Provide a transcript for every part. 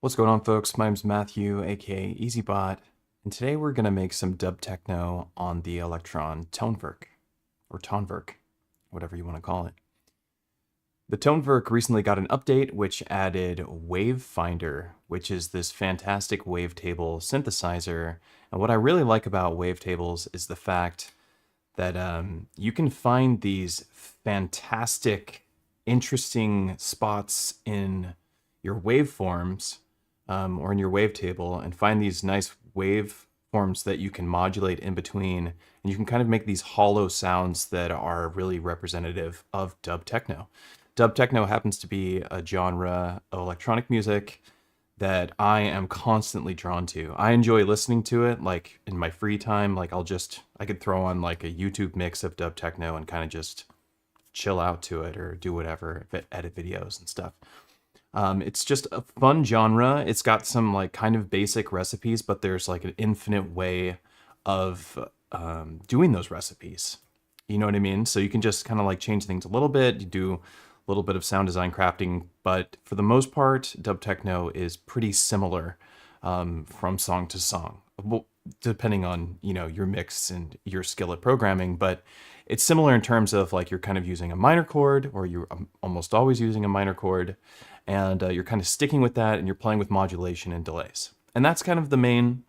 What's going on, folks? My name's Matthew, aka EZBOT, and today we're going to make some dub techno on the Elektron Tonverk, or Tonverk, whatever you want to call it. The Tonverk recently got an update which added Wavefinder, which is this fantastic wavetable synthesizer. And what I really like about wavetables is the fact that you can find these fantastic, interesting spots in your waveforms or in your wavetable and find these nice waveforms that you can modulate in between. And you can kind of make these hollow sounds that are really representative of dub techno. Dub techno happens to be a genre of electronic music that I am constantly drawn to. I enjoy listening to it, like in my free time. Like I could throw on like a YouTube mix of dub techno and kind of just chill out to it or do whatever, edit videos and stuff. It's just a fun genre. It's got some like kind of basic recipes, but there's like an infinite way of doing those recipes. You know what I mean? So you can just kind of like change things a little bit. You do a little bit of sound design crafting, but for the most part, dub techno is pretty similar from song to song, well, depending on, you know, your mix and your skill at programming. But it's similar in terms of like you're kind of using a minor chord, or you're almost always using a minor chord, and you're kind of sticking with that, and you're playing with modulation and delays. And that's kind of the main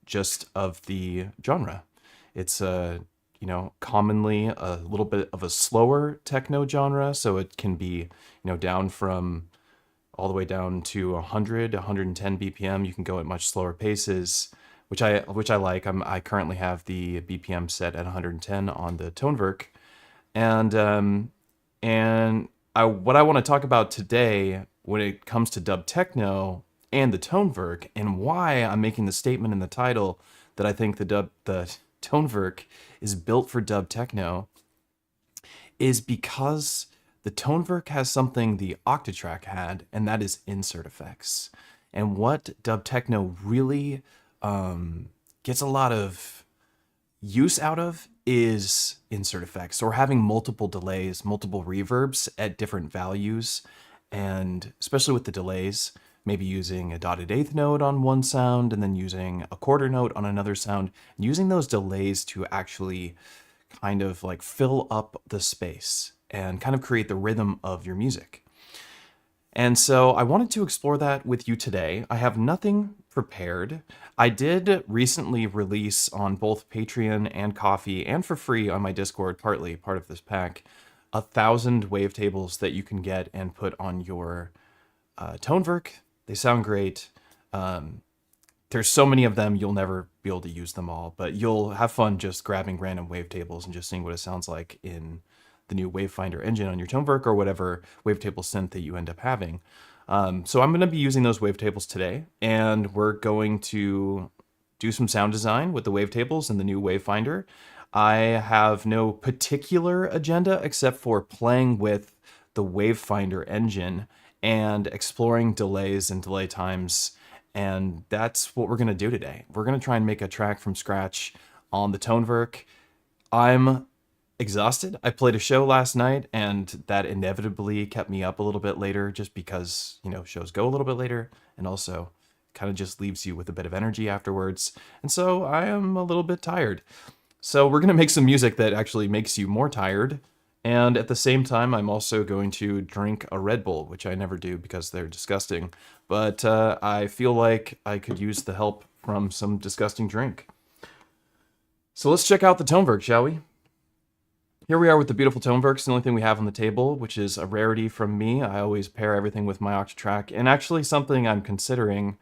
gist of the genre. It's you know, commonly a little bit of a slower techno genre, so it can be, you know, down from all the way down to 100, 110 BPM. You can go at much slower paces, which I like. I currently have the BPM set at 110 on the Tonverk, and what I want to talk about today when it comes to dub techno and the Tonverk, and why I'm making the statement in the title that I think the Tonverk is built for dub techno, is because the Tonverk has something the Octatrack had, and that is insert effects. And what dub techno really gets a lot of use out of is insert effects, or having multiple delays, multiple reverbs at different values. And especially with the delays, maybe using a dotted eighth note on one sound and then using a quarter note on another sound, and using those delays to actually kind of like fill up the space and kind of create the rhythm of your music. And so I wanted to explore that with you today. I have nothing prepared. I did recently release on both Patreon and Ko-fi, and for free on my Discord, partly part of this pack, 1,000 wavetables that you can get and put on your Tonverk. They sound great. There's so many of them, you'll never be able to use them all, but you'll have fun just grabbing random wavetables and just seeing what it sounds like in the new Wavefinder engine on your Tonverk, or whatever wavetable synth that you end up having. So I'm going to be using those wavetables today, and we're going to do some sound design with the wavetables and the new Wavefinder. I have no particular agenda except for playing with the Wavefinder engine and exploring delays and delay times. And that's what we're going to do today. We're going to try and make a track from scratch on the Tonverk. I'm exhausted. I played a show last night, and that inevitably kept me up a little bit later, just because, you know, shows go a little bit later, and also kind of just leaves you with a bit of energy afterwards. And so I am a little bit tired. So we're going to make some music that actually makes you more tired. And at the same time, I'm also going to drink a Red Bull, which I never do because they're disgusting. But I feel like I could use the help from some disgusting drink. So let's check out the Tonverk, shall we? Here we are with the beautiful Tonverk. It's the only thing we have on the table, which is a rarity from me. I always pair everything with my Octatrack, and actually something I'm considering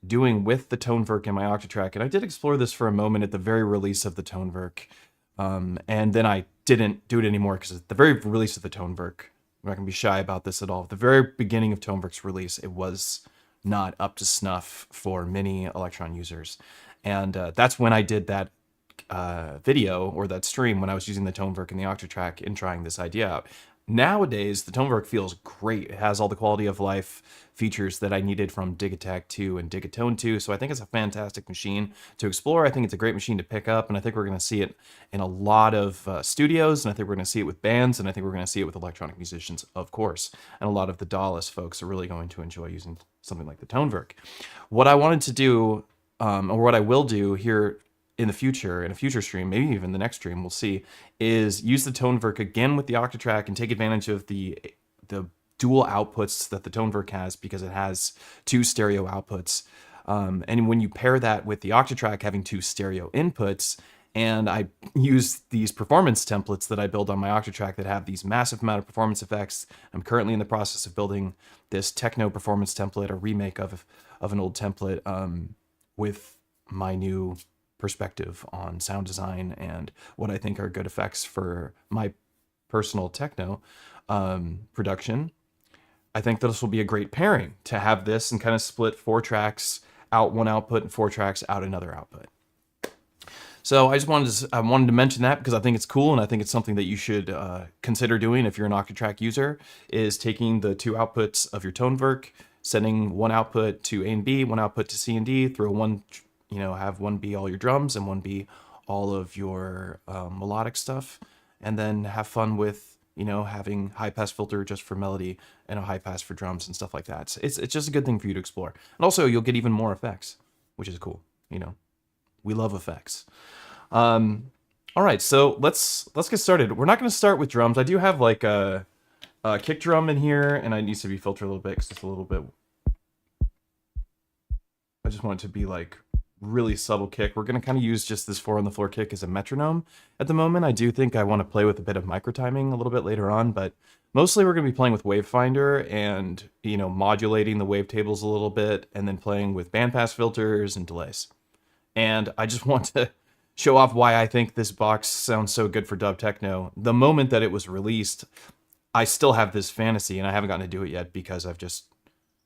doing with the Tonverk and my Octatrack. And I did explore this for a moment at the very release of the Tonverk. And then I didn't do it anymore, because at the very release of the Tonverk, I'm not going to be shy about this at all. At the very beginning of Tonverk's release, it was not up to snuff for many Elektron users. And that's when I did that video, or that stream, when I was using the Tonverk and the Octatrack and trying this idea out. nowadays, the Tonverk feels great. It has all the quality of life features that I needed from Digitech 2 and Digatone 2, so I think it's a fantastic machine to explore. I think it's a great machine to pick up, and I think we're going to see it in a lot of studios, and I think we're going to see it with bands, and I think we're going to see it with electronic musicians, of course. And a lot of the dawless folks are really going to enjoy using something like the Tonverk. What I wanted to do, or what I will do here in the future, in a future stream, maybe even the next stream, we'll see, is use the Tonverk again with the Octatrack and take advantage of the dual outputs that the Tonverk has, because it has 2 stereo outputs. And when you pair that with the Octatrack having 2 stereo inputs, and I use these performance templates that I build on my Octatrack that have these massive amount of performance effects. I'm currently in the process of building this techno performance template, a remake of an old template, with my new perspective on sound design and what I think are good effects for my personal techno production. I think that this will be a great pairing to have this and kind of split 4 tracks out one output and 4 tracks out another output. So I just wanted to mention that because I think it's cool, and I think it's something that you should consider doing if you're an Octatrack user, is taking the 2 outputs of your Tonverk, sending one output to A and B, one output to C and D, throw one, have one be all your drums and one be all of your melodic stuff, and then have fun with, having high pass filter just for melody and a high pass for drums and stuff like that. It's just a good thing for you to explore. And also you'll get even more effects, which is cool. We love effects. All right, so let's get started. We're not going to start with drums. I do have like a kick drum in here, and it needs to be filtered a little bit because it's a little bit. I just want it to be like really subtle kick. We're going to kind of use just this 4 on the floor kick as a metronome at the moment. I do think I want to play with a bit of micro timing a little bit later on, but mostly we're going to be playing with Wavefinder and, modulating the wavetables a little bit, and then playing with bandpass filters and delays. And I just want to show off why I think this box sounds so good for Dub Techno. The moment that it was released, I still have this fantasy, and I haven't gotten to do it yet because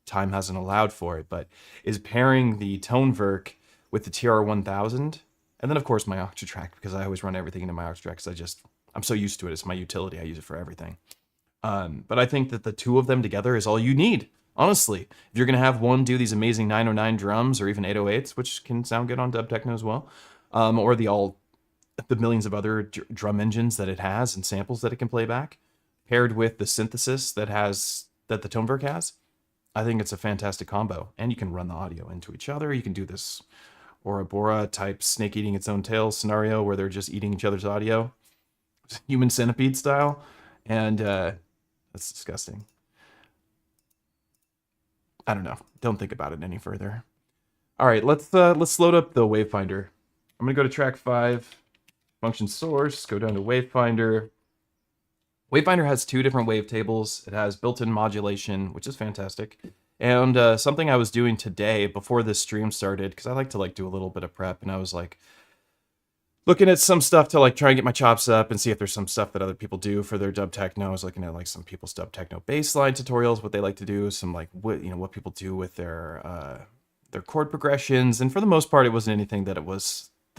time hasn't allowed for it, but is pairing the Tonverk with the TR-1000, and then of course my Octatrack, because I always run everything into my Octatrack, because I'm so used to it. It's my utility. I use it for everything. But I think that the 2 of them together is all you need. Honestly, if you're going to have one do these amazing 909 drums or even 808s, which can sound good on Dub Techno as well, or the millions of other drum engines that it has and samples that it can play back, paired with the synthesis that the Tonverk has, I think it's a fantastic combo. And you can run the audio into each other. You can do this Ouroboros type snake eating its own tail scenario where they're just eating each other's audio, human centipede style, and that's disgusting. I don't know. Don't think about it any further. All right, let's load up the Wavefinder. I'm gonna go to track 5, function source, go down to Wavefinder. Wavefinder has 2 different wavetables. It has built-in modulation, which is fantastic. And something I was doing today before this stream started, because I like to do a little bit of prep, and I was looking at some stuff to try and get my chops up and see if there's some stuff that other people do for their Dub Techno. I was looking at some people's Dub Techno bassline tutorials, what they like to do, some what people do with their chord progressions, and for the most part, it wasn't anything that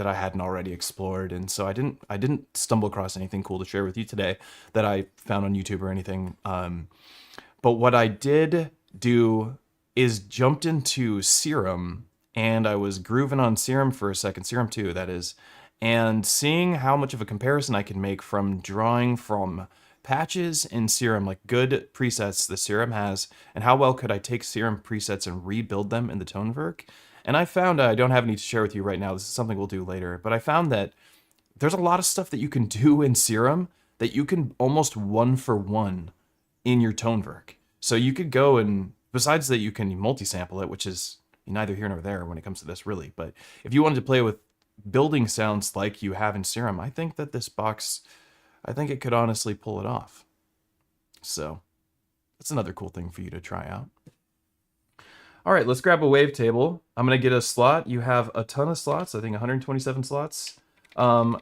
I hadn't already explored, and so I didn't stumble across anything cool to share with you today that I found on YouTube or anything. But what I did do is jumped into Serum, and I was grooving on Serum for a second, Serum 2 that is, and seeing how much of a comparison I can make from drawing from patches in Serum, good presets the Serum has, and how well could I take Serum presets and rebuild them in the Tonverk. And I found, I don't have any to share with you right now, this is something we'll do later, but I found that there's a lot of stuff that you can do in Serum that you can almost 1-for-1 in your Tonverk. So you could go and, besides that you can multi-sample it, which is neither here nor there when it comes to this really, but if you wanted to play with building sounds like you have in Serum, I think that this box, I think it could honestly pull it off. So that's another cool thing for you to try out. All right, let's grab a wavetable. I'm going to get a slot. You have a ton of slots, I think 127 slots.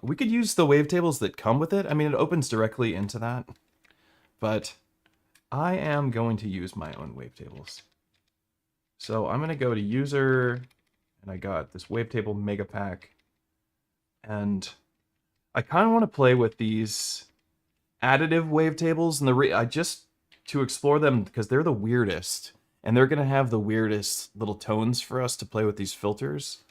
We could use the wavetables that come with it. I mean, it opens directly into that, but I am going to use my own wavetables. So I'm going to go to user, and I got this wavetable mega pack. And I kind of want to play with these additive wavetables, and I just to explore them because they're the weirdest, and they're gonna have the weirdest little tones for us to play with these filters.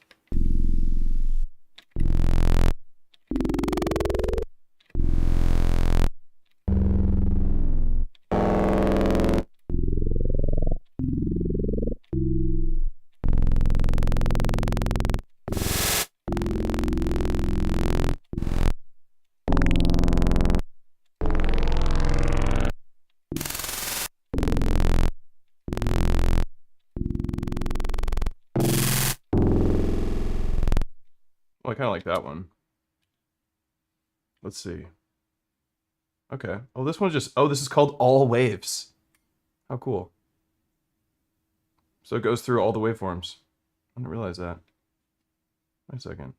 Well, I kind of like that one. Let's see. Okay. Oh, this one's just... Oh, this is called All Waves. How cool. So it goes through all the waveforms. I didn't realize that. Wait a second.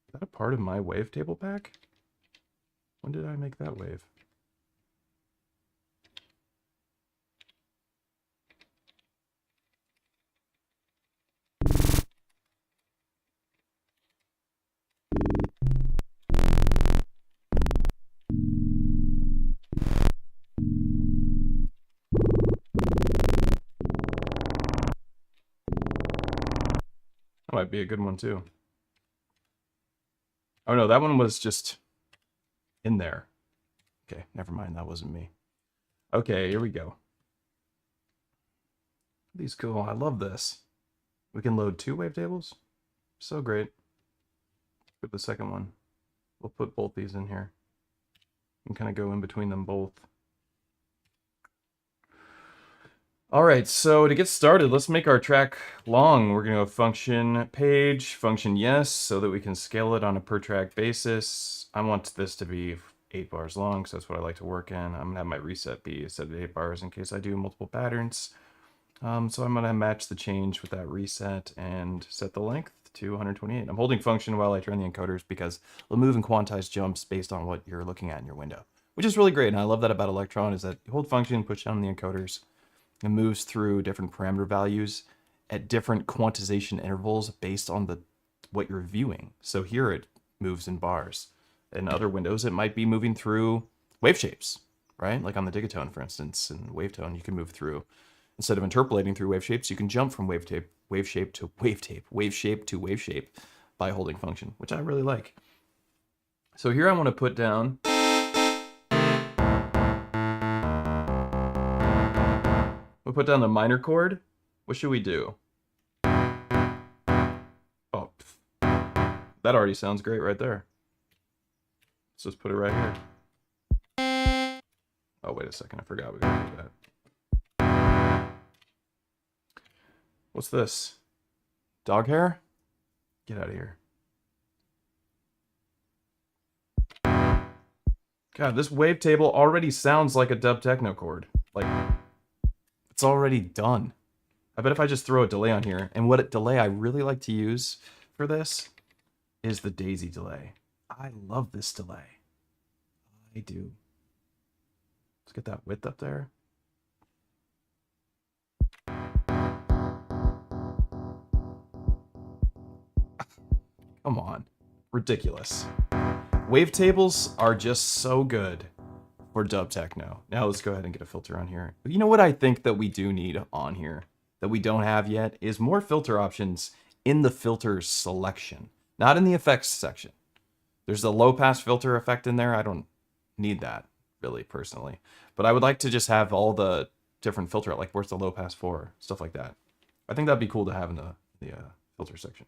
Is that a part of my wavetable pack? When did I make that wave? That might be a good one too. Oh no, that one was just in there. Okay, never mind, that wasn't me. Okay, here we go. These cool, I love this. We can load 2 wavetables. So great. For the second one. We'll put both these in here. And kind of go in between them both. Alright, so to get started, let's make our track long. We're going to go function page, function yes, so that we can scale it on a per track basis. I want this to be 8 bars long, because that's what I like to work in. I'm going to have my reset be set at 8 bars in case I do multiple patterns. So I'm going to match the change with that reset and set the length to 128. I'm holding function while I turn the encoders because it'll move and quantize jumps based on what you're looking at in your window, which is really great. And I love that about Elektron is that you hold function, push down the encoders, and moves through different parameter values at different quantization intervals based on what you're viewing. So here it moves in bars. In other windows, it might be moving through wave shapes, right? Like on the Digatone, for instance, in Wavetone, you can move through, instead of interpolating through wave shapes, you can jump from wave shape to wave shape by holding function, which I really like. So here I want to put down... We'll put down the minor chord. What should we do? Oh, that already sounds great right there. Let's just put it right here. Oh, wait a second. I forgot we gotta do that. What's this? Dog hair? Get out of here. God, this wavetable already sounds like a Dub Techno chord. Like... It's already done. I bet if I just throw a delay on here, and what delay I really like to use for this is the daisy delay. I love this delay. I do. Let's get that width up there. Come on. Ridiculous. Wavetables are just so good for Dub Techno. Now let's go ahead and get a filter on here. You know what I think that we do need on here that we don't have yet is more filter options in the filters selection, not in the effects section. There's a low pass filter effect in there. I don't need that really personally, but I would like to just have all the different filter, like where's the low pass for, stuff like that. I think that'd be cool to have in the filter section.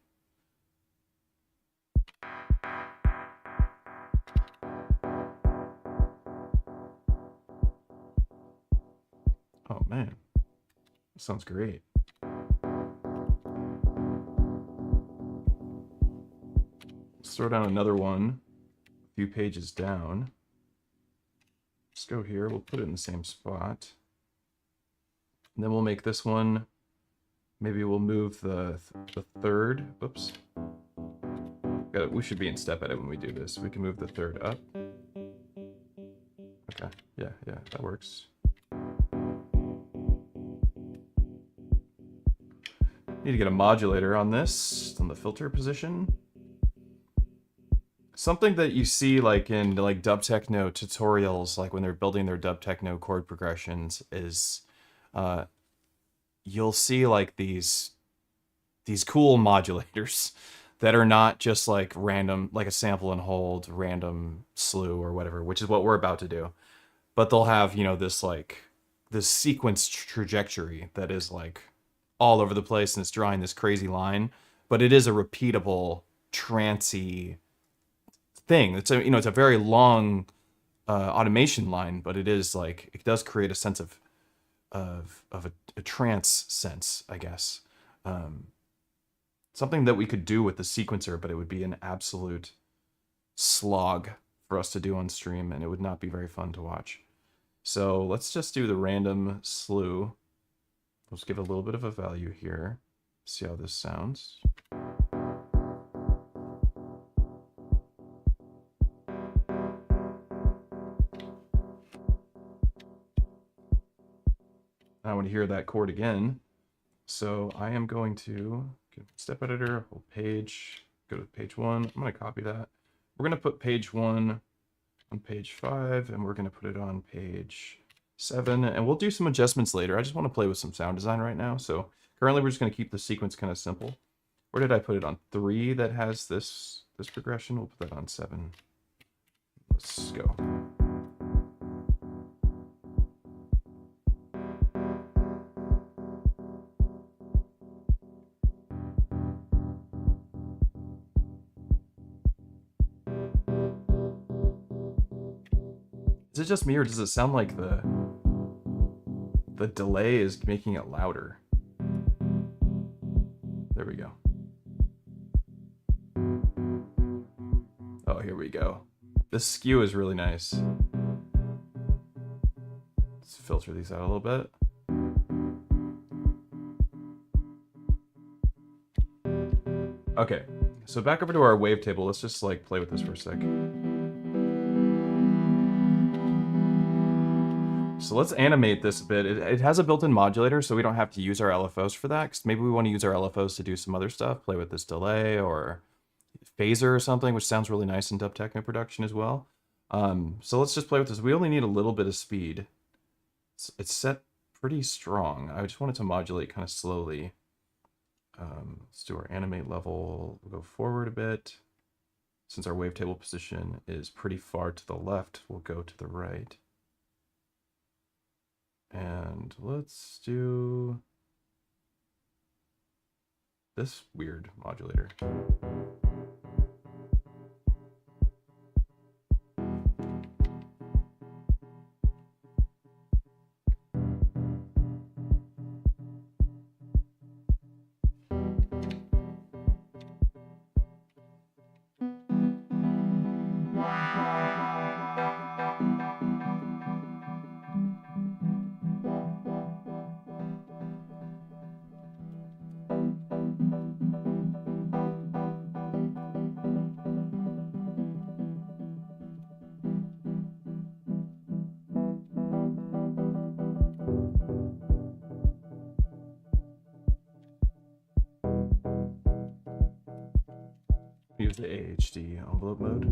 Oh man, that sounds great. Let's throw down another one a few pages down. Let's go here, we'll put it in the same spot. And then we'll make this one, maybe we'll move the third, oops. We should be in step edit when we do this. We can move the third up. Okay, yeah, that works. Need to get a modulator on this, on the filter position. something that you see like in like Dub Techno tutorials, like when they're building their Dub Techno chord progressions, is you'll see like these cool modulators that are not just like random, like a sample and hold, random slew or whatever, which is what we're about to do. But they'll have, you know, this like this sequence trajectory that is like all over the place and it's drawing this crazy line, but it is a repeatable trancey thing. It's a, you know, it's a very long automation line, but it is like, it does create a sense of a trance sense, I guess. Something that we could do with the sequencer, but it would be an absolute slog for us to do on stream, and it would not be very fun to watch. So let's just do the random slew. Let's give a little bit of a value here. See how this sounds. I want to hear that chord again. So I am going to get step editor, whole page, go to page 1. I'm going to copy that. We're going to put page 1 on page 5, and we're going to put it on page 7, and we'll do some adjustments later. I just want to play with some sound design right now. So currently we're just going to keep the sequence kind of simple. Where did I put it? On 3 that has this progression. We'll put that on 7. Let's go. Is it just me, or does it sound like the delay is making it louder? There we go. Oh, here we go. This skew is really nice. Let's filter these out a little bit. Okay, so back over to our wavetable. Let's just like play with this for a sec. So let's animate this a bit. It has a built-in modulator, so we don't have to use our LFOs for that, because maybe we want to use our LFOs to do some other stuff, play with this delay or phaser or something, which sounds really nice in Dub Techno production as well. So let's just play with this. We only need a little bit of speed. It's set pretty strong. I just want it to modulate kind of slowly. Let's do our animate level. We'll go forward a bit. Since our wavetable position is pretty far to the left, we'll go to the right. And let's do this weird modulator. Use the AHD envelope mode.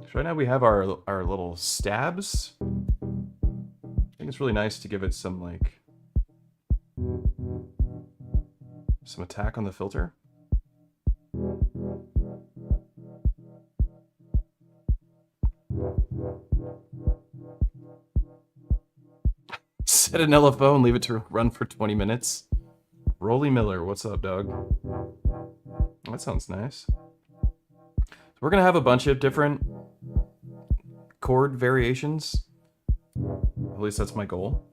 So right now we have our little stabs. I think it's really nice to give it some like some attack on the filter. Set an LFO and leave it to run for 20 minutes. Rolly Miller, what's up, dog? That sounds nice. So we're gonna have a bunch of different chord variations. At least that's my goal.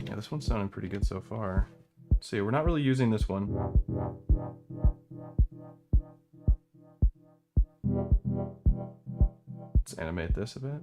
Yeah, this one's sounding pretty good so far. See, we're not really using this one. Let's animate this a bit.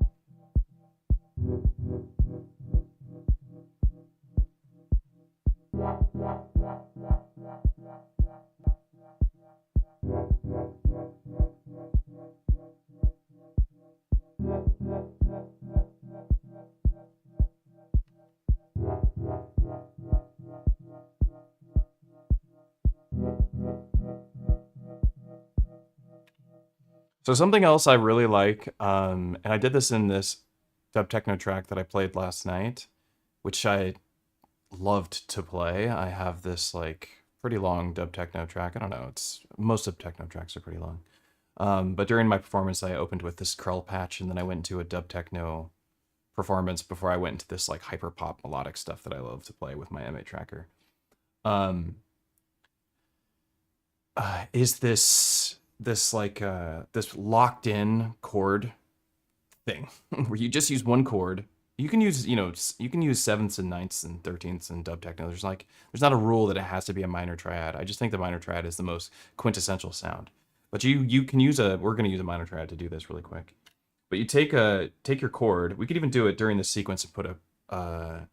So something else I really like, and I did this in this Dub Techno track that I played last night, which I loved to play. I have this like pretty long Dub Techno track. I don't know, it's most Dub Techno tracks are pretty long. But during my performance, I opened with this curl patch, and then I went into a Dub Techno performance before I went into this like hyper pop melodic stuff that I love to play with my MA tracker. Is this like this locked in chord thing where you just use one chord. You can use, you know, you can use sevenths and ninths and 13ths in Dub Techno. There's not a rule that it has to be a minor triad. I just think the minor triad is the most quintessential sound. But you can use we're going to use a minor triad to do this really quick. But you take your chord. We could even do it during the sequence and put a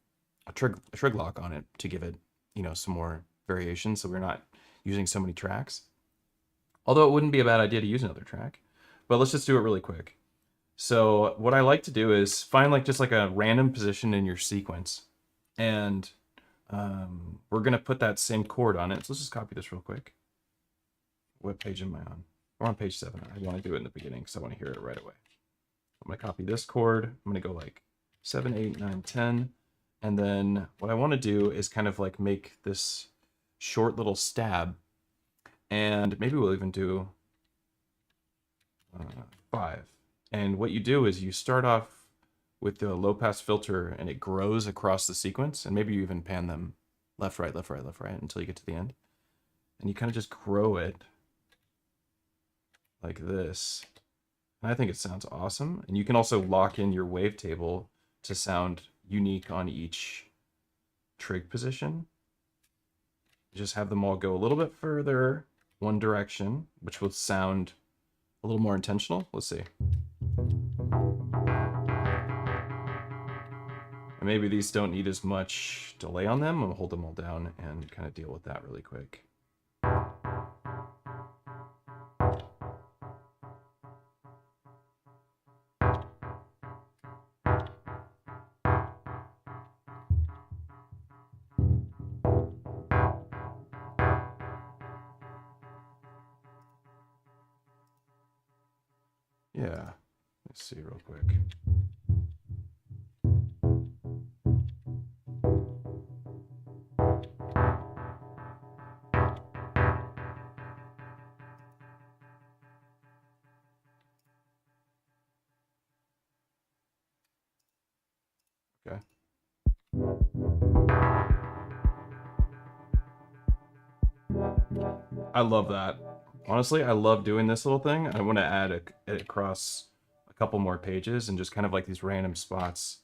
trig lock on it to give it, you know, some more variation, so we're not using so many tracks. Although it wouldn't be a bad idea to use another track. But let's just do it really quick. So what I like to do is find like just like a random position in your sequence, and we're gonna put that same chord on it. So let's just copy this real quick. What page am I on? We're on page 7. I want to do it in the beginning because I want to hear it right away. I'm gonna copy this chord. I'm gonna go like 7, 8, 9, 10, and then what I want to do is kind of like make this short little stab, and maybe we'll even do 5. And what you do is you start off with the low pass filter, and it grows across the sequence, and maybe you even pan them left, right, left, right, left, right until you get to the end. And you kind of just grow it like this. And I think it sounds awesome. And you can also lock in your wavetable to sound unique on each trig position. Just have them all go a little bit further one direction, which will sound a little more intentional. Let's see. And maybe these don't need as much delay on them. I'll hold them all down and kind of deal with that really quick. Yeah, let's see real quick. Okay. I love that. Honestly, I love doing this little thing. I want to add it across a couple more pages and just kind of like these random spots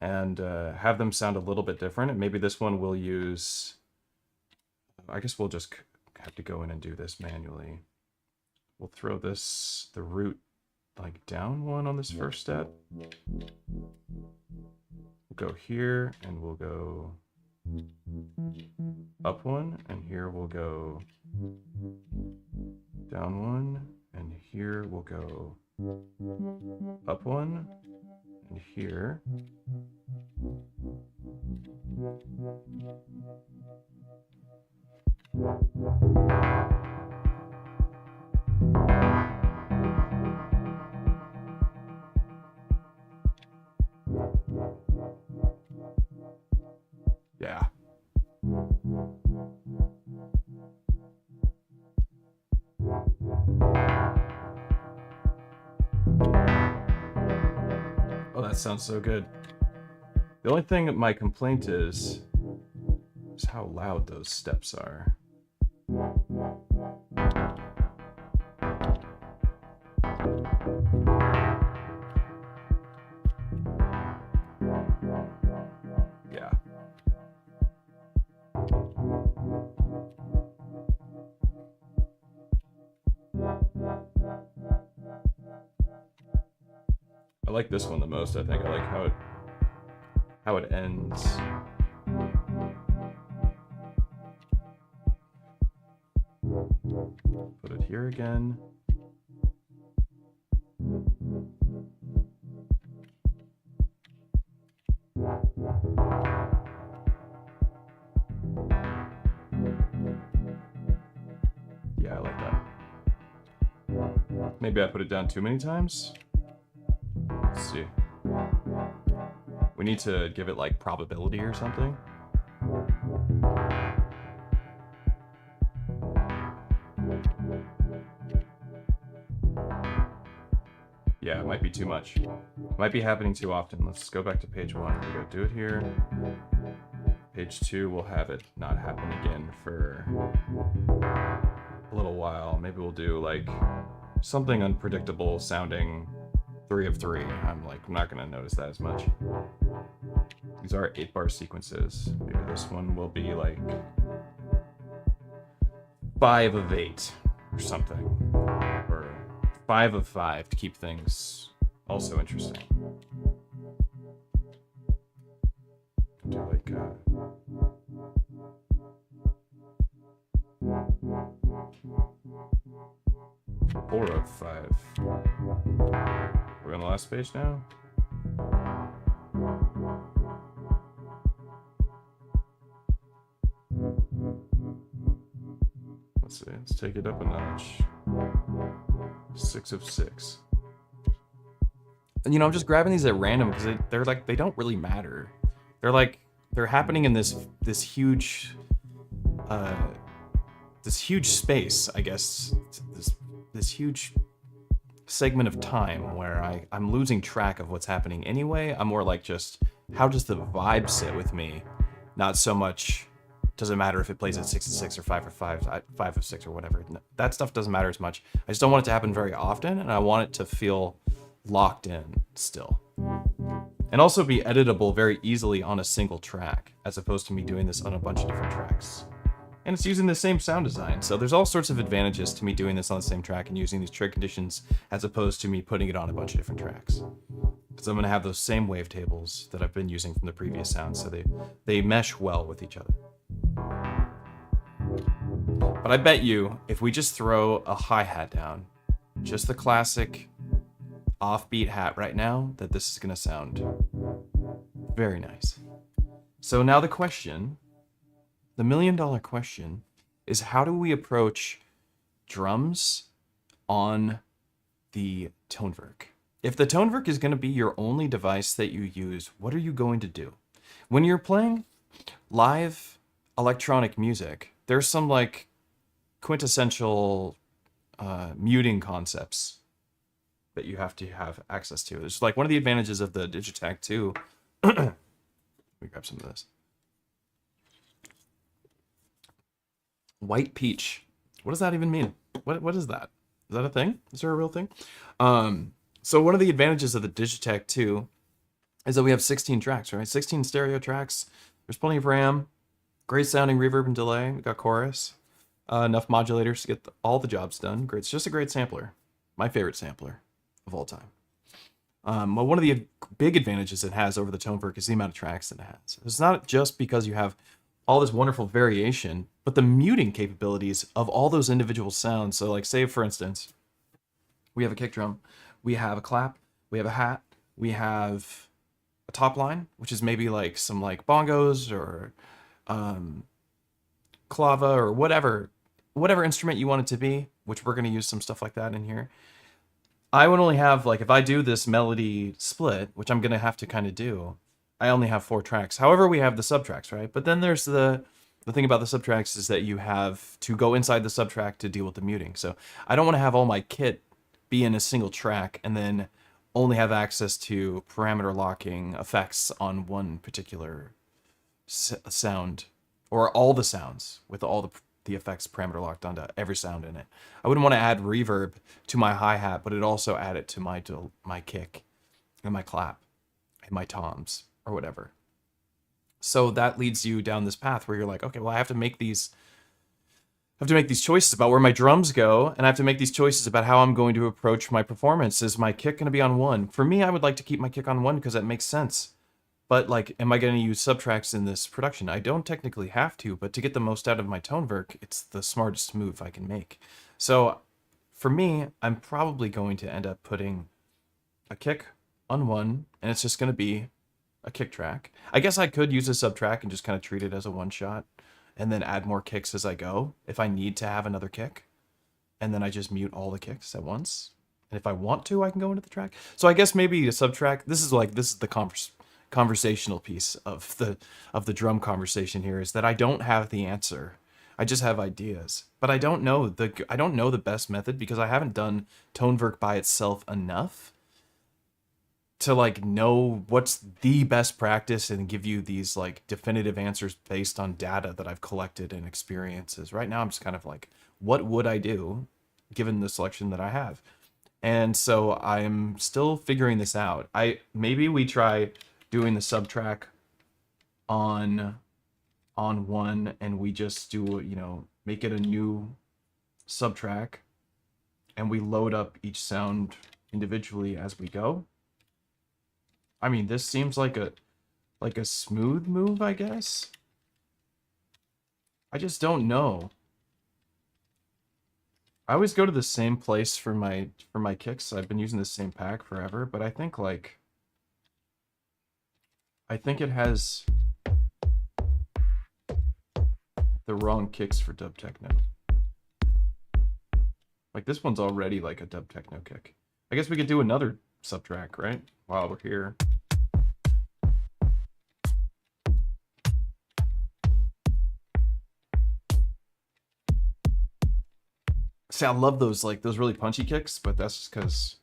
and have them sound a little bit different. And maybe this one we'll use, I guess we'll just have to go in and do this manually. We'll throw this, the root, like down one on this first step. We'll go here and we'll go up one, and here we'll go down one, and here we'll go up one, and here. Yeah. Oh, that sounds so good. The only thing my complaint is how loud those steps are. Yeah. I like this one the most, I think. I like how it ends. Put it here again. Yeah, I like that. Maybe I put it down too many times. Let's see. We need to give it like probability or something. Yeah, it might be too much. It might be happening too often. Let's go back to page 1. Here we go. Do it here. Page 2, we'll have it not happen again for a little while. Maybe we'll do like something unpredictable sounding 3 of 3. I'm not gonna notice that as much. These are 8-bar sequences. Maybe this one will be like 5 of 8 or something. Or 5 of 5 to keep things also interesting. Do like 4 of 5. We're on the last page now. Let's see, let's take it up a notch. 6 of 6. And you know, I'm just grabbing these at random because they're like, they don't really matter. They're happening in this huge space, I guess. This huge segment of time where I'm losing track of what's happening anyway. I'm more like just, how does the vibe sit with me? Not so much, does it matter if it plays at 6 of 6 or 5 of 5, 5 of 6 or whatever. That stuff doesn't matter as much. I just don't want it to happen very often, and I want it to feel locked in still. And also be editable very easily on a single track, as opposed to me doing this on a bunch of different tracks. And it's using the same sound design, so there's all sorts of advantages to me doing this on the same track and using these trig conditions as opposed to me putting it on a bunch of different tracks. Because I'm going to have those same wavetables that I've been using from the previous sounds, so they mesh well with each other. But I bet you, if we just throw a hi-hat down, just the classic offbeat hat right now, that this is going to sound very nice. So now the question, the $1 million question, is how do we approach drums on the Tonverk? If the Tonverk is going to be your only device that you use, what are you going to do? When you're playing live electronic music, there's some like quintessential muting concepts that you have to have access to. It's like one of the advantages of the Digitakt 2. Let me grab some of this. White peach. What does that even mean? What is that? Is that a thing? Is there a real thing? So one of the advantages of the Digitakt 2 is that we have 16 tracks, right? 16 stereo tracks. There's plenty of RAM, great sounding reverb and delay. We got chorus, enough modulators to get all the jobs done. Great. It's just a great sampler. My favorite sampler of all time. Well, one of the big advantages it has over the Tonverk is the amount of tracks that it has. It's not just because you have all this wonderful variation, but the muting capabilities of all those individual sounds. So like, say for instance, we have a kick drum, we have a clap, we have a hat, we have a top line, which is maybe like some like bongos or clava or whatever instrument you want it to be, which we're going to use some stuff like that in here. I would only have, like, if I do this melody split, which I'm going to have to kind of do, I only have 4 tracks. However, we have the subtracks, right? But then there's the thing about the subtracks is that you have to go inside the subtrack to deal with the muting. So I don't want to have all my kit be in a single track and then only have access to parameter locking effects on one particular sound, or all the sounds with all the effects parameter locked onto every sound in it. I wouldn't want to add reverb to my hi-hat, but it also add it to my kick and my clap and my toms or whatever. So that leads you down this path where you're like, okay, well, I have to make these choices about where my drums go, and I have to make these choices about how I'm going to approach my performance. Is my kick going to be on 1? For me, I would like to keep my kick on 1 because that makes sense. But like, am I going to use subtracks in this production? I don't technically have to, but to get the most out of my Tonverk, it's the smartest move I can make. So for me, I'm probably going to end up putting a kick on 1, and it's just going to be a kick track. I guess I could use a subtrack and just kind of treat it as a one-shot, and then add more kicks as I go if I need to have another kick. And then I just mute all the kicks at once. And if I want to, I can go into the track. So I guess maybe a subtrack. This is the conversational piece of the drum conversation here, is that I don't have the answer. I just have ideas, but I don't know the best method because I haven't done Tonverk by itself enough to like know what's the best practice and give you these like definitive answers based on data that I've collected and experiences. Right now I'm just kind of like, what would I do given the selection that I have? And so I'm still figuring this out. Maybe we try doing the subtrack on one, and we just do, you know, make it a new subtrack and we load up each sound individually as we go. I mean, this seems like a smooth move, I guess. I just don't know. I always go to the same place for my kicks. I've been using the same pack forever, but I think it has the wrong kicks for Dub Techno. Like this one's already like a Dub Techno kick. I guess we could do another subtrack, right? While we're here. See, I love those really punchy kicks, but that's just because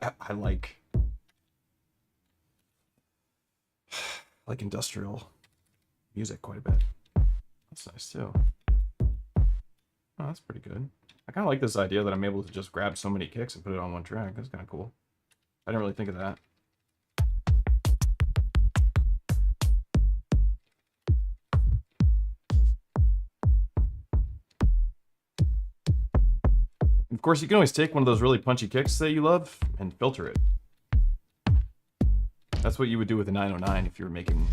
I like industrial music quite a bit. That's nice too. Oh, that's pretty good. I kind of like this idea that I'm able to just grab so many kicks and put it on one track. That's kind of cool. I didn't really think of that. Of course, you can always take one of those really punchy kicks that you love and filter it. That's what you would do with a 909 if you were making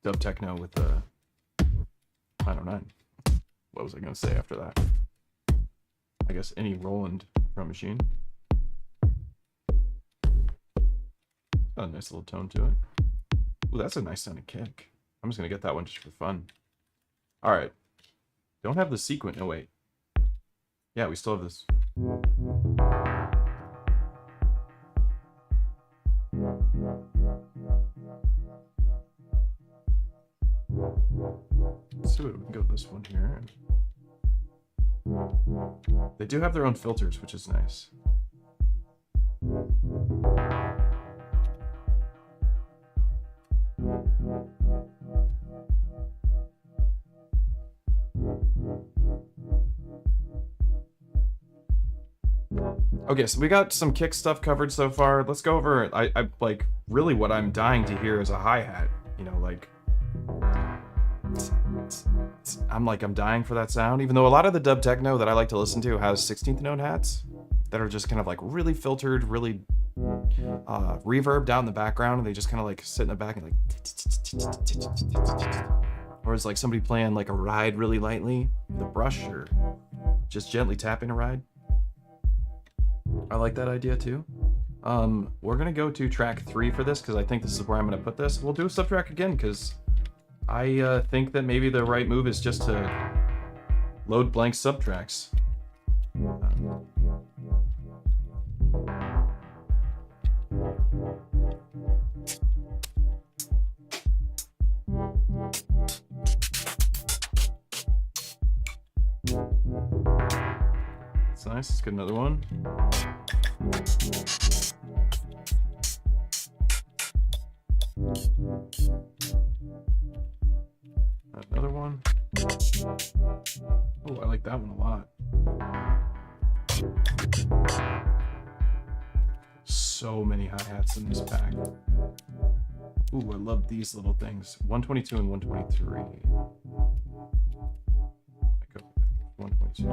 Dub Techno with the 909. What was I going to say after that? I guess any Roland drum machine. Got a nice little tone to it. Ooh, that's a nice sounding kick. I'm just going to get that one just for fun. All right. Don't have the sequence. No, wait. Yeah, we still have this. Let's see what we can go with this one here. They do have their own filters, which is nice. Okay, so we got some kick stuff covered so far. Let's go over. I like really what I'm dying to hear is a hi-hat. You know, like I'm dying for that sound. Even though a lot of the dub techno that I like to listen to has 16th note hats that are just kind of like really filtered, really reverb out in the background, and they just kind of like sit in the back and like, or it's like somebody playing like a ride really lightly with a brush or just gently tapping a ride. I like that idea too. We're gonna go to track 3 for this because I think this is where I'm gonna put this. We'll do a subtrack again because I think that maybe the right move is just to load blank subtracks. That's nice. Let's get another one. Another one. Oh, I like that one a lot. So many hi-hats in this pack. Ooh, I love these little things. 122 and 123. I go 122.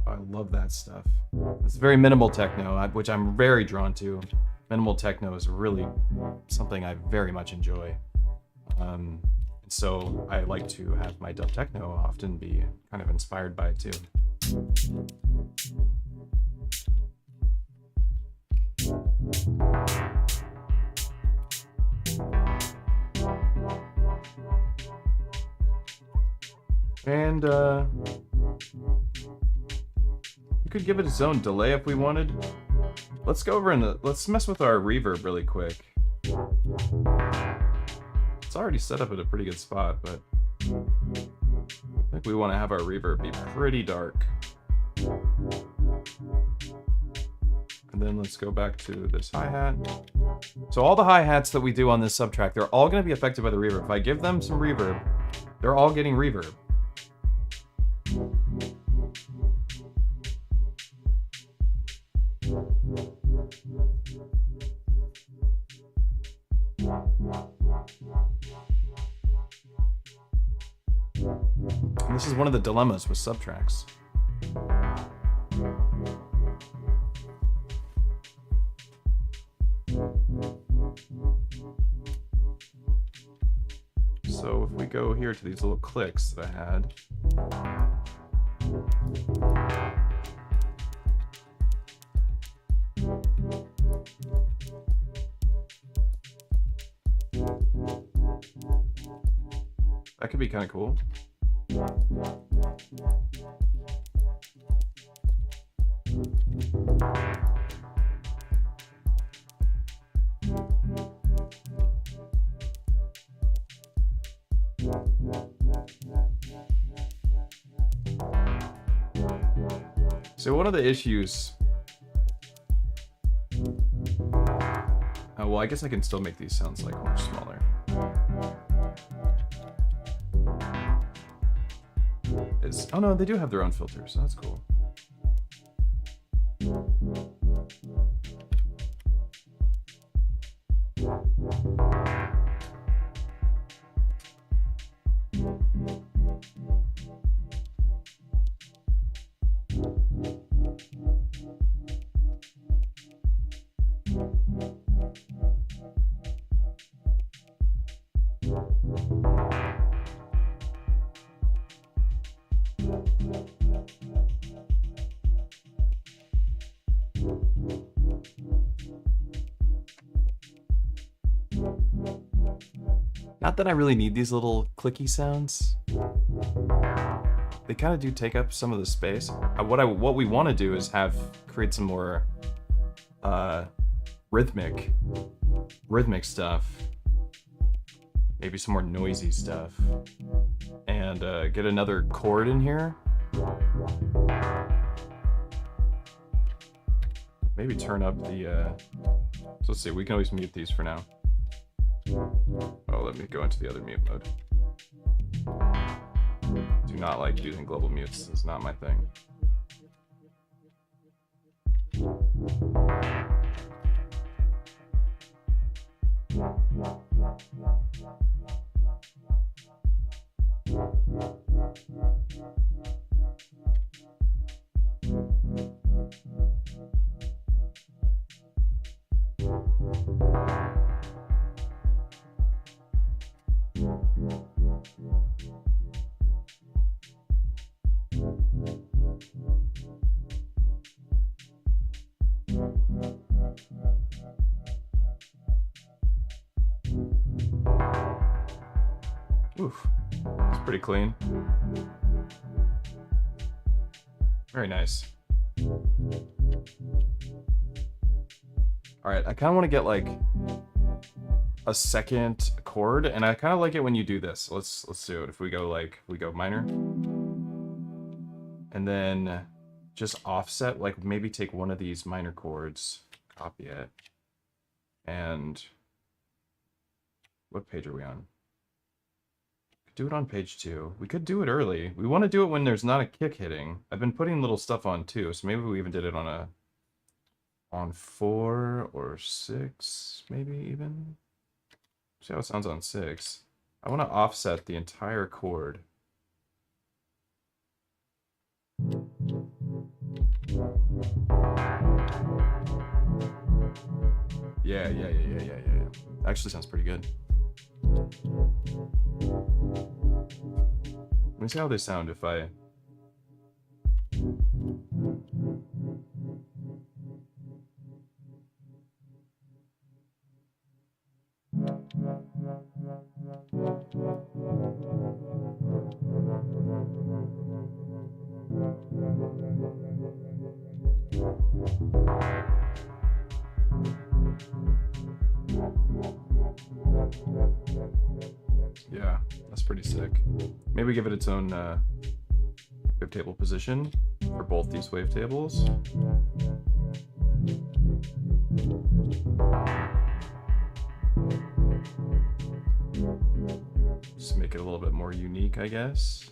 I love that stuff. It's very minimal techno, which I'm very drawn to. Minimal techno is really something I very much enjoy. And so I like to have my dub techno often be kind of inspired by it too. And we could give it its own delay if we wanted. Let's go over and let's mess with our reverb really quick. It's already set up at a pretty good spot, but I think we want to have our reverb be pretty dark. And then let's go back to this hi-hat. So all the hi-hats that we do on this subtrack, they're all going to be affected by the reverb. If I give them some reverb, they're all getting reverb. And this is one of the dilemmas with subtracks. So if we go here to these little clicks that I had, that could be kind of cool. So one of the issues... Oh, well, I guess I can still make these sounds like much smaller. Oh no, they do have their own filters, so that's cool. Not that I really need these little clicky sounds. They kind of do take up some of the space. What we want to do is create some more rhythmic stuff. Maybe some more noisy stuff. And get another chord in here. Maybe turn up the so let's see, we can always mute these for now. Oh, let me go into the other mute mode. Do not like using global mutes. It's not my thing. Oof, it's pretty clean. Very nice. All right, I kind of want to get like a second chord, and I kind of like it when you do this. Let's do it. If we go minor, and then just offset, like maybe take one of these minor chords, copy it, and what page are we on? Do it on page 2. We could do it early. We want to do it when there's not a kick hitting. I've been putting little stuff on too, so maybe we even did it on 4 or 6, maybe even. See how it sounds on 6. I want to offset the entire chord. Yeah. Actually sounds pretty good. Let me see how they sound if I... Yeah, that's pretty sick. Maybe give it its own wavetable position for both these wavetables. Just make it a little bit more unique, I guess.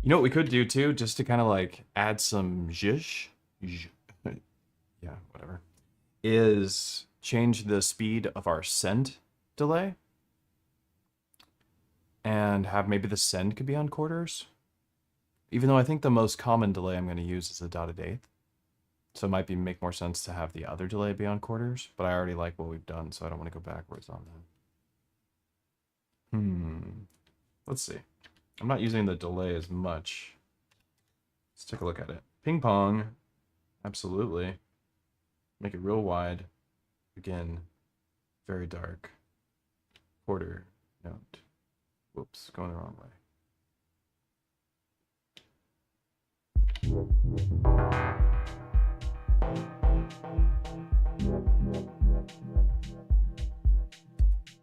You know what we could do too, just to kind of like add some zhish, yeah, whatever, is change the speed of our send delay and have maybe the send could be on quarters. Even though I think the most common delay I'm going to use is a dotted eighth. So it might make more sense to have the other delay be on quarters, but I already like what we've done, so I don't want to go backwards on that. Let's see. I'm not using the delay as much. Let's take a look at it. Ping pong. Absolutely. Make it real wide. Again, very dark. Quarter note. Whoops, going the wrong way.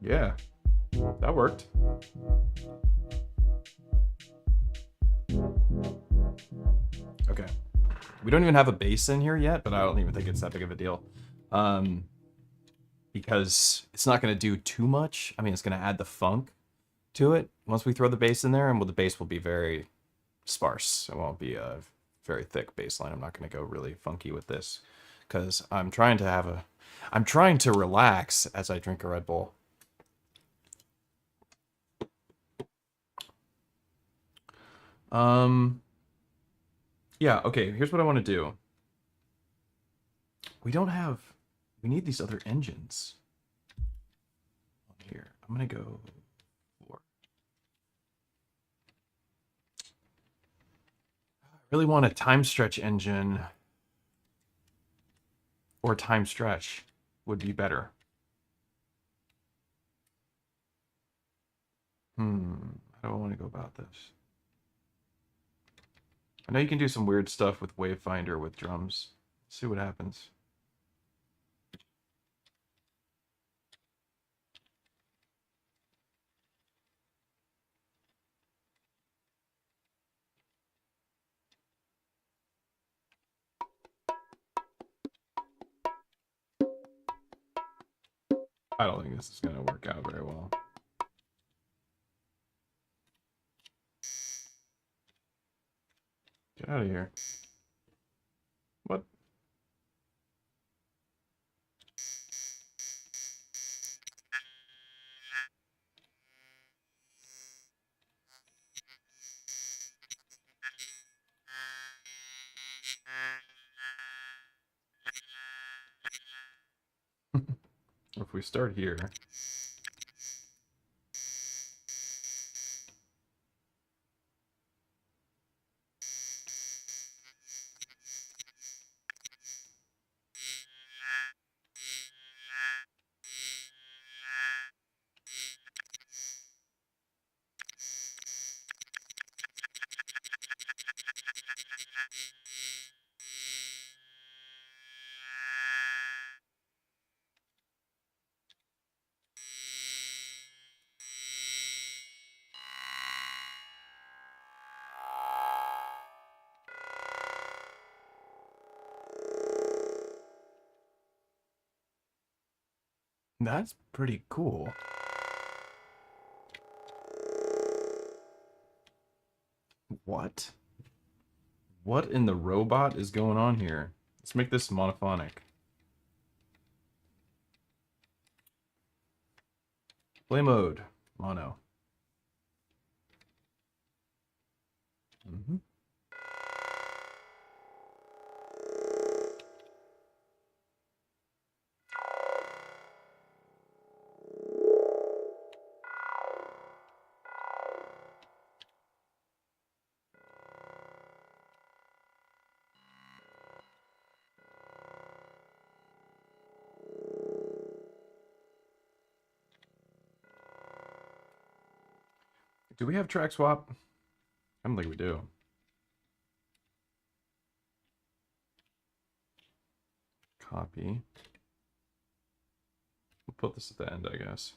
Yeah, that worked. Okay. We don't even have a bass in here yet, but I don't even think it's that big of a deal. Because it's not going to do too much. I mean, it's going to add the funk to it once we throw the bass in there, and the bass will be very sparse. It won't be a very thick bass line. I'm not going to go really funky with this because I'm trying to relax as I drink a Red Bull. Yeah, okay, here's what I want to do. We need these other engines here. I'm going to go for... I really want a time stretch engine, or time stretch would be better. How do I want to go about this? I know you can do some weird stuff with Wavefinder with drums. Let's see what happens. I don't think this is going to work out very well. Get out of here. What? If we start here. That's pretty cool. What? What in the robot is going on here? Let's make this monophonic. Play mode. Mono. Do we have track swap? I don't think we do. Copy. We'll put this at the end, I guess.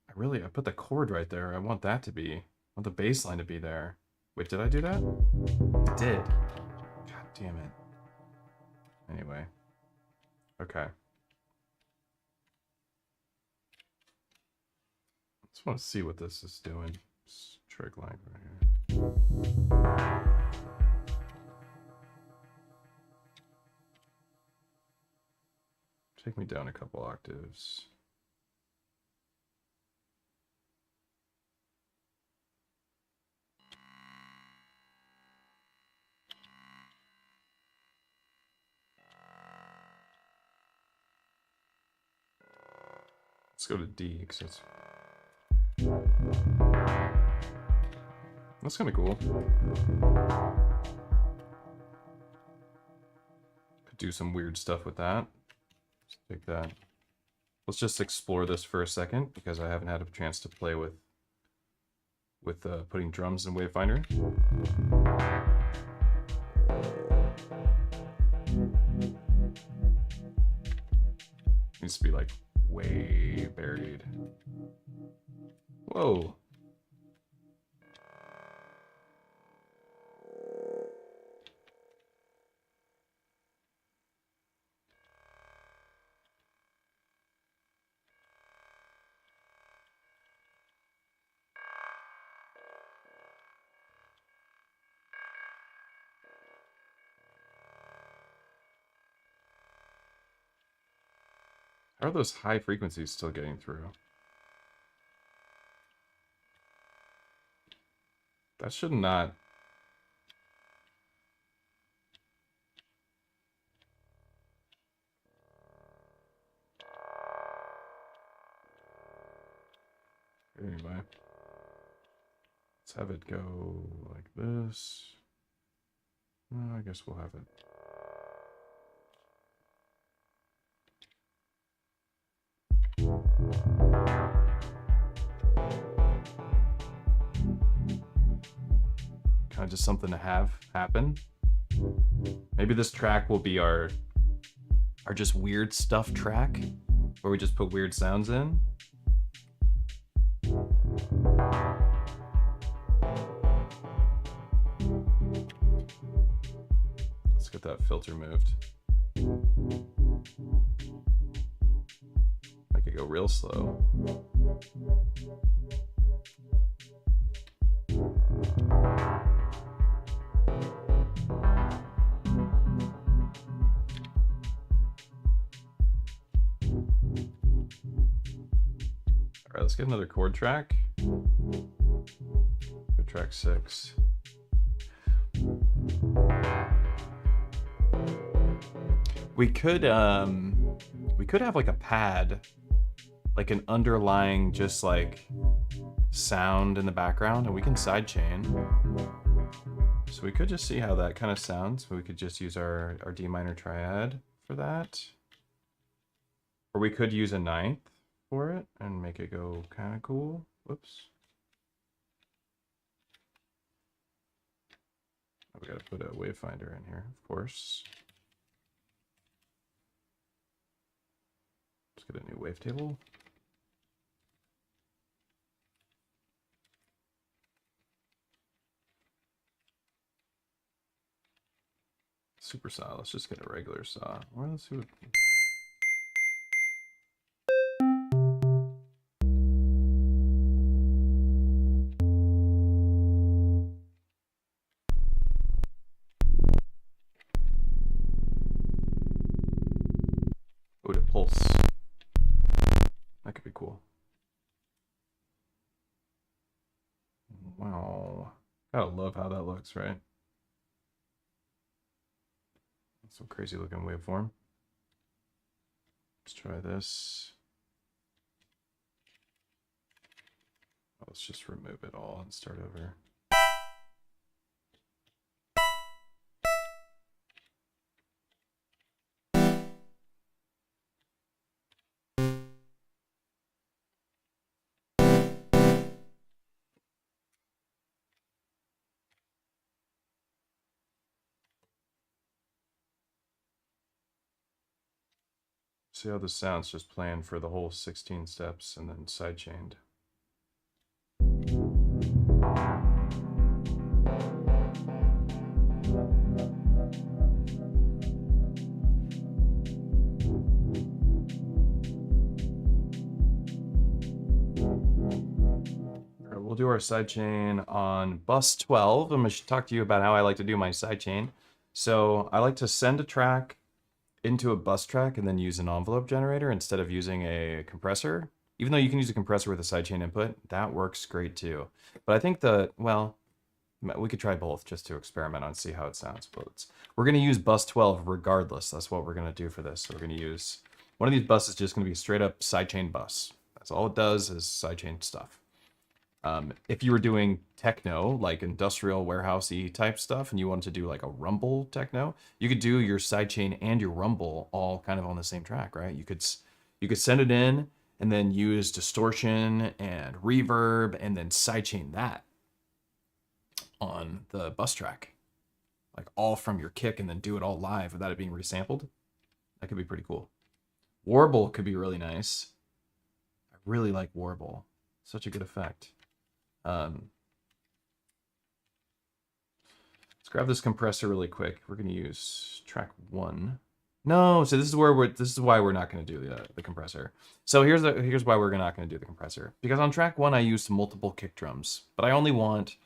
I put the chord right there. I want that to be, I want the bass line to be there. Wait, did I do that? I did. God damn it. Anyway. Okay. Just want to see what this is doing. Trig line right here. Take me down a couple octaves. Let's go to D because that's kind of cool. Could do some weird stuff with that. Let's take that. Let's just explore this for a second because I haven't had a chance to play with putting drums in Wavefinder. Needs to be like way buried. Whoa. How are those high frequencies still getting through? That should not. Anyway, let's have it go like this. I guess we'll have it. Kind of just something to have happen. Maybe this track will be our just weird stuff track, where we just put weird sounds in. Let's get that filter moved. Make it go real slow. Alright, let's get another chord track. Go track 6. We could have like a pad, like an underlying just like sound in the background, and we can sidechain. So we could just see how that kind of sounds. We could just use our D minor triad for that. Or we could use a ninth for it and make it go kind of cool. Whoops. Oh, we gotta put a Wavefinder in here, of course. Let's get a new wavetable. Super saw. Let's just get a regular saw. Or let's see what. Oh, to pulse. That could be cool. Wow. Gotta love how that looks, right? Some crazy looking waveform. Let's try this. Let's just remove it all and start over. See how this sounds just playing for the whole 16 steps and then sidechained. We'll do our sidechain on bus 12. I'm going to talk to you about how I like to do my sidechain. So I like to send a track into a bus track and then use an envelope generator instead of using a compressor. Even though you can use a compressor with a sidechain input, that works great too. But I think well, we could try both just to experiment on, see how it sounds. But we're going to use bus 12 regardless. That's what we're going to do for this. So we're going to use, one of these buses is just going to be a straight up sidechain bus. That's all it does is sidechain stuff. If you were doing techno, like industrial warehousey type stuff, and you wanted to do like a rumble techno, you could do your sidechain and your rumble all kind of on the same track, right? You could send it in and then use distortion and reverb and then sidechain that on the bus track, like all from your kick, and then do it all live without it being resampled. That could be pretty cool. Warble could be really nice. I really like warble. Such a good effect. Let's grab this compressor really quick. We're gonna use track 1. No, so this is why we're not gonna do the compressor. So here's why we're not gonna do the compressor. Because on track 1 I used multiple kick drums, but I only want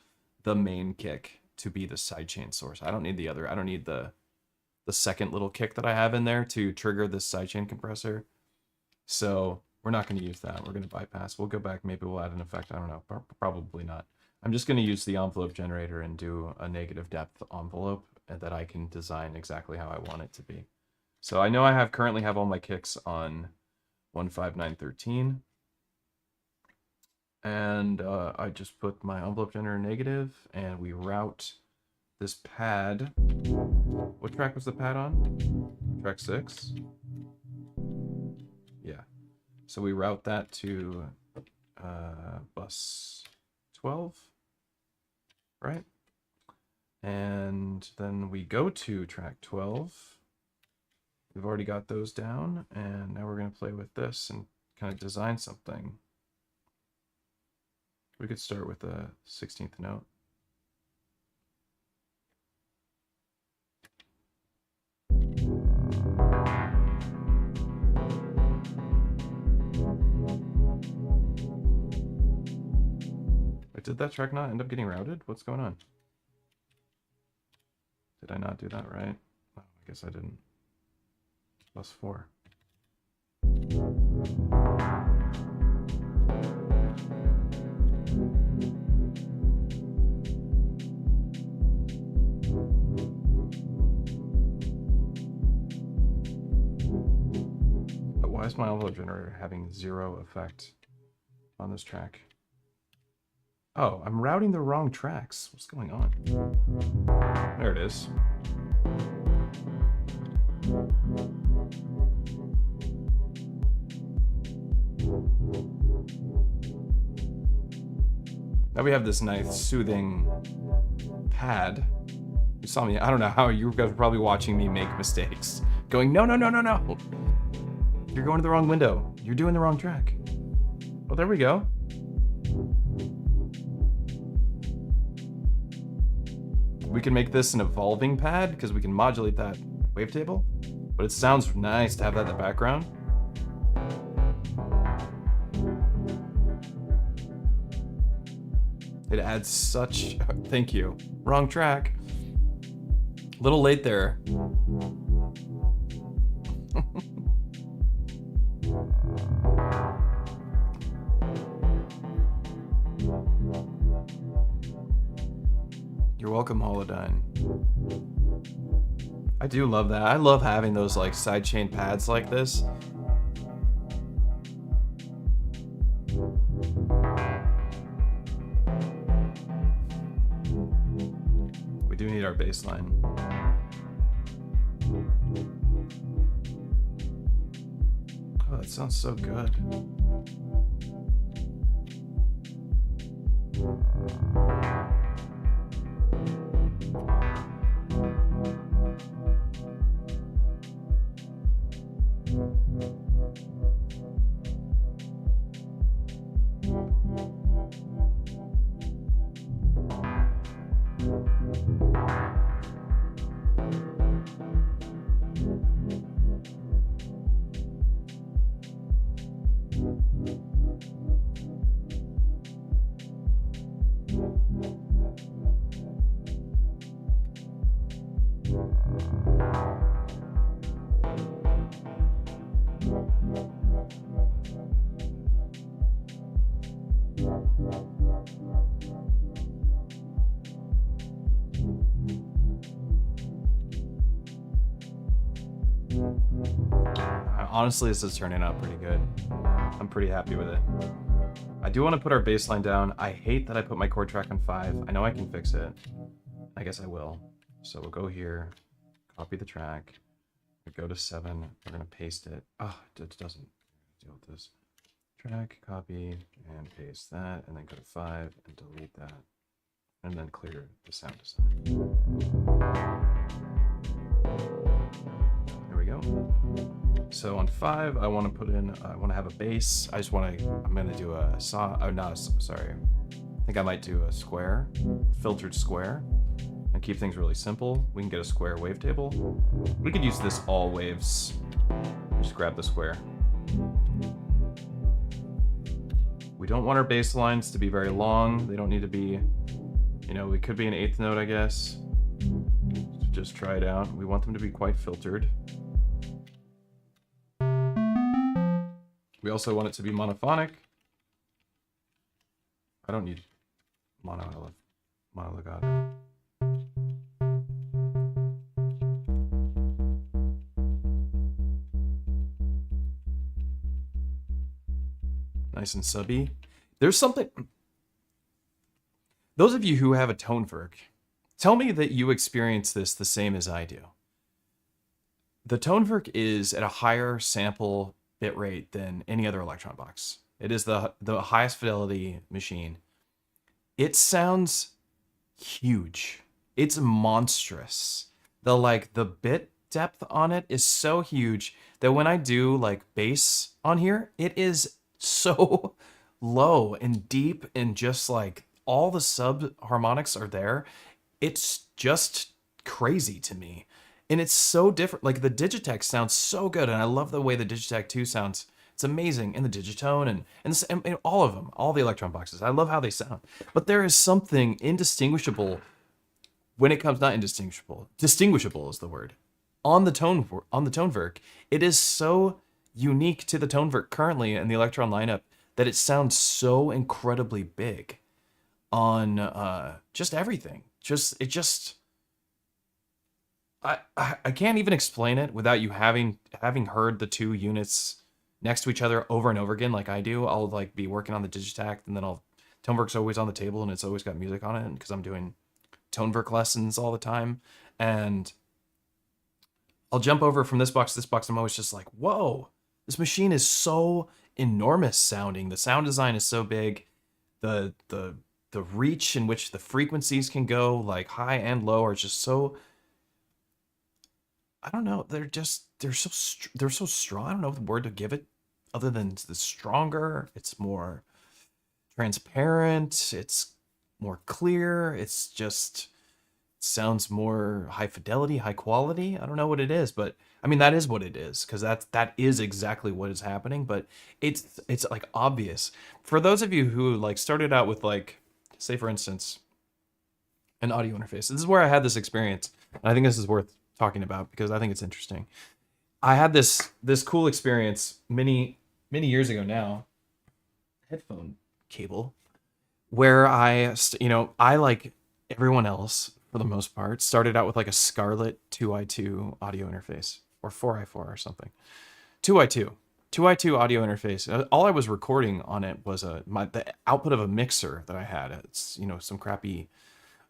the main kick to be the sidechain source. I don't need the other. I don't need the second little kick that I have in there to trigger this sidechain compressor. So we're not going to use that. We're going to bypass. We'll go back. Maybe we'll add an effect. I don't know. Probably not. I'm just going to use the envelope generator and do a negative depth envelope that I can design exactly how I want it to be. So I know I currently have all my kicks on 15913. And I just put my envelope generator negative, and we route this pad. What track was the pad on? Track 6? Yeah. So we route that to bus 12, right? And then we go to track 12. We've already got those down, and now we're going to play with this and kind of design something. We could start with the 16th note. Wait, did that track not end up getting routed? What's going on? Did I not do that right? Oh, I guess I didn't. Plus 4. But why is my envelope generator having 0 effect on this track? Oh, I'm routing the wrong tracks. What's going on? There it is. Now we have this nice soothing pad. You saw me, I don't know how, you guys are probably watching me make mistakes. Going, no, no, no, no, no. You're going to the wrong window. You're doing the wrong track. Well, there we go. We can make this an evolving pad because we can modulate that wavetable, but it sounds nice to have that in the background. It adds such, thank you. Wrong track. A little late there. You're welcome, Holodyne. I do love that. I love having those like sidechain pads like this. We do need our bass line. Oh, that sounds so good. Honestly, this is turning out pretty good. I'm pretty happy with it. I do want to put our bass line down. I hate that I put my chord track on 5. I know I can fix it. I guess I will. So we'll go here, copy the track, we go to 7, we're going to paste it. Oh, it doesn't deal with this. Track, copy, and paste that, and then go to 5 and delete that, and then clear the sound design. There we go. So on 5, I want to put in, I want to have a bass. I'm going to do a sorry. I think I might do a square, filtered square, and keep things really simple. We can get a square wavetable. We could use this all waves. Just grab the square. We don't want our bass lines to be very long. They don't need to be, we could be an 8th note, I guess. Just try it out. We want them to be quite filtered. We also want it to be monophonic. I don't need mono legato. Nice and subby. There's something... Those of you who have a Tonverk, tell me that you experience this the same as I do. The Tonverk is at a higher sample bitrate than any other Elektron box. It is the highest fidelity machine. It sounds huge. It's monstrous. The bit depth on it is so huge that when I do bass on here, it is so low and deep and just all the sub harmonics are there. It's just crazy to me. And it's so different. The Digitech sounds so good, and I love the way the Digitech 2 sounds. It's amazing. And the Digitone and all of them, all the Elektron boxes. I love how they sound. But there is something indistinguishable when it comes, not indistinguishable, distinguishable is the word. On the Tonverk, it is so unique to the Tonverk currently in the Elektron lineup that it sounds so incredibly big on just everything. I can't even explain it without you having heard the two units next to each other over and over again like I do. I'll be working on the Digitact, and then Tonverk's always on the table and it's always got music on it because I'm doing Tonverk lessons all the time. And I'll jump over from this box to this box. I'm always just like, whoa, this machine is so enormous sounding. The sound design is so big. The reach in which the frequencies can go, high and low, are just so... I don't know. They're so strong. I don't know the word to give it other than the stronger. It's more transparent. It's more clear. It's just sounds more high fidelity, high quality. I don't know what it is, but I mean that is what it is, because that is exactly what is happening. But it's obvious for those of you who started out with say for instance an audio interface. This is where I had this experience, and I think this is worth talking about because I think it's interesting. I had this cool experience many years ago now, headphone cable, where I like everyone else for the most part started out with a Scarlett 2i2 audio interface, or 4i4 or something. 2i2 audio interface. All I was recording on it was the output of a mixer that I had. It's some crappy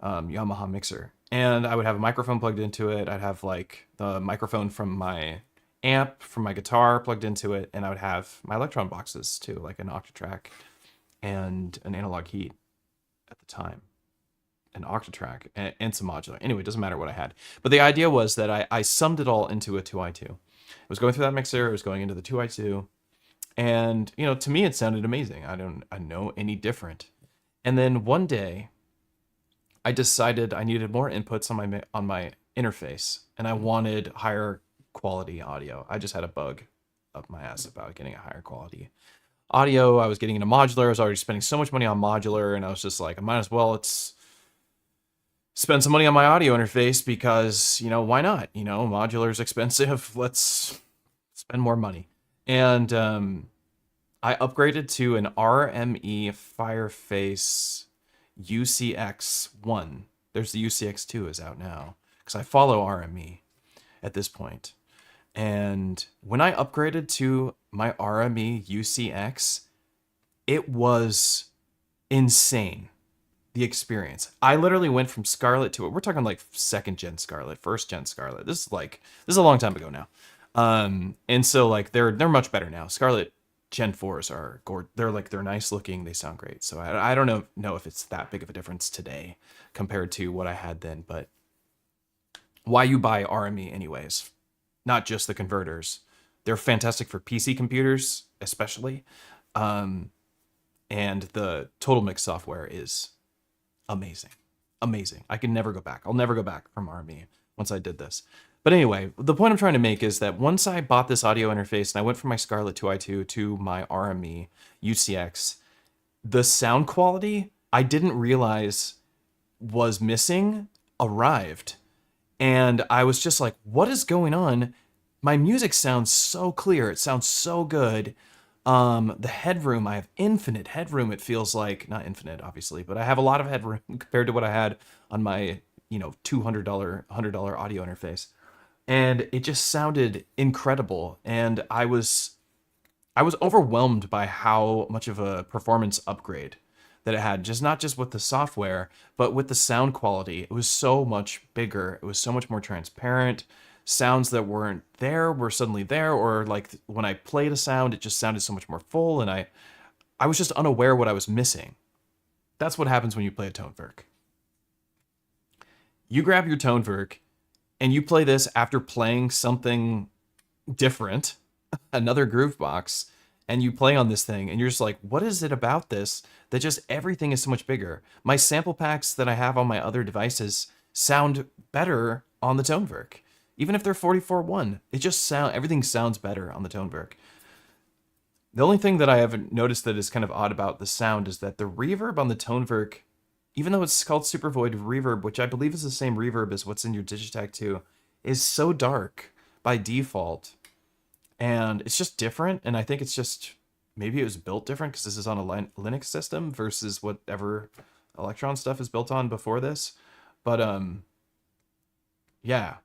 Yamaha mixer. And I would have a microphone plugged into it. I'd have the microphone from my amp, from my guitar plugged into it. And I would have my Elektron boxes too, an Octatrack and an Analog Heat at the time. An Octatrack and some modular. Anyway, it doesn't matter what I had. But the idea was that I summed it all into a 2i2. It was going through that mixer. It was going into the 2i2. And, to me, it sounded amazing. I know any different. And then one day, I decided I needed more inputs on my interface, and I wanted higher quality audio. I just had a bug up my ass about getting a higher quality audio. I was getting into modular. I was already spending so much money on modular, and I was just like, I might as well spend some money on my audio interface because, you know, why not? You know, modular is expensive. Let's spend more money. And I upgraded to an RME Fireface UCX1. There's the UCX2 is out now because I follow RME at this point. And when I upgraded to my RME UCX, it was insane. The experience. I literally went from Scarlett to it. We're talking like 2nd gen Scarlett, 1st gen Scarlett. This is a long time ago now. And so like they're much better now. Scarlett Gen 4s are they're nice looking, they sound great. So I don't know if it's that big of a difference today compared to what I had then, but why you buy RME anyways, not just the converters. They're fantastic for PC computers, especially. And the Total Mix software is amazing. I can never go back. I'll never go back from RME once I did this. But anyway, the point I'm trying to make is that once I bought this audio interface and I went from my Scarlett 2i2 to my RME UCX, the sound quality I didn't realize was missing arrived. And I was just like, what is going on? My music sounds so clear. It sounds so good. The headroom, I have infinite headroom. It feels like, not infinite, obviously, but I have a lot of headroom compared to what I had on my, you know, $200, $100 audio interface. And it just sounded incredible. And I was overwhelmed by how much of a performance upgrade that it had, just not just with the software, but with the sound quality. It was so much bigger. It was so much more transparent. Sounds that weren't there were suddenly there, or like when I played a sound, it just sounded so much more full, and I was just unaware what I was missing. That's what happens when you play a Tonverk. You grab your Tonverk, and you play this after playing something different, another Groovebox, and you play on this thing, and you're just like, what is it about this that just everything is so much bigger? My sample packs that I have on my other devices sound better on the Tonverk. Even if they're 44.1, it just everything sounds better on the Tonverk. The only thing that I haven't noticed that is kind of odd about the sound is that the reverb on the Tonverk, even though it's called Super Void Reverb, which I believe is the same reverb as what's in your Digitakt 2, is so dark by default. And it's just different, and I think it's just, maybe it was built different because this is on a Linux system versus whatever Elektron stuff is built on before this. But, yeah.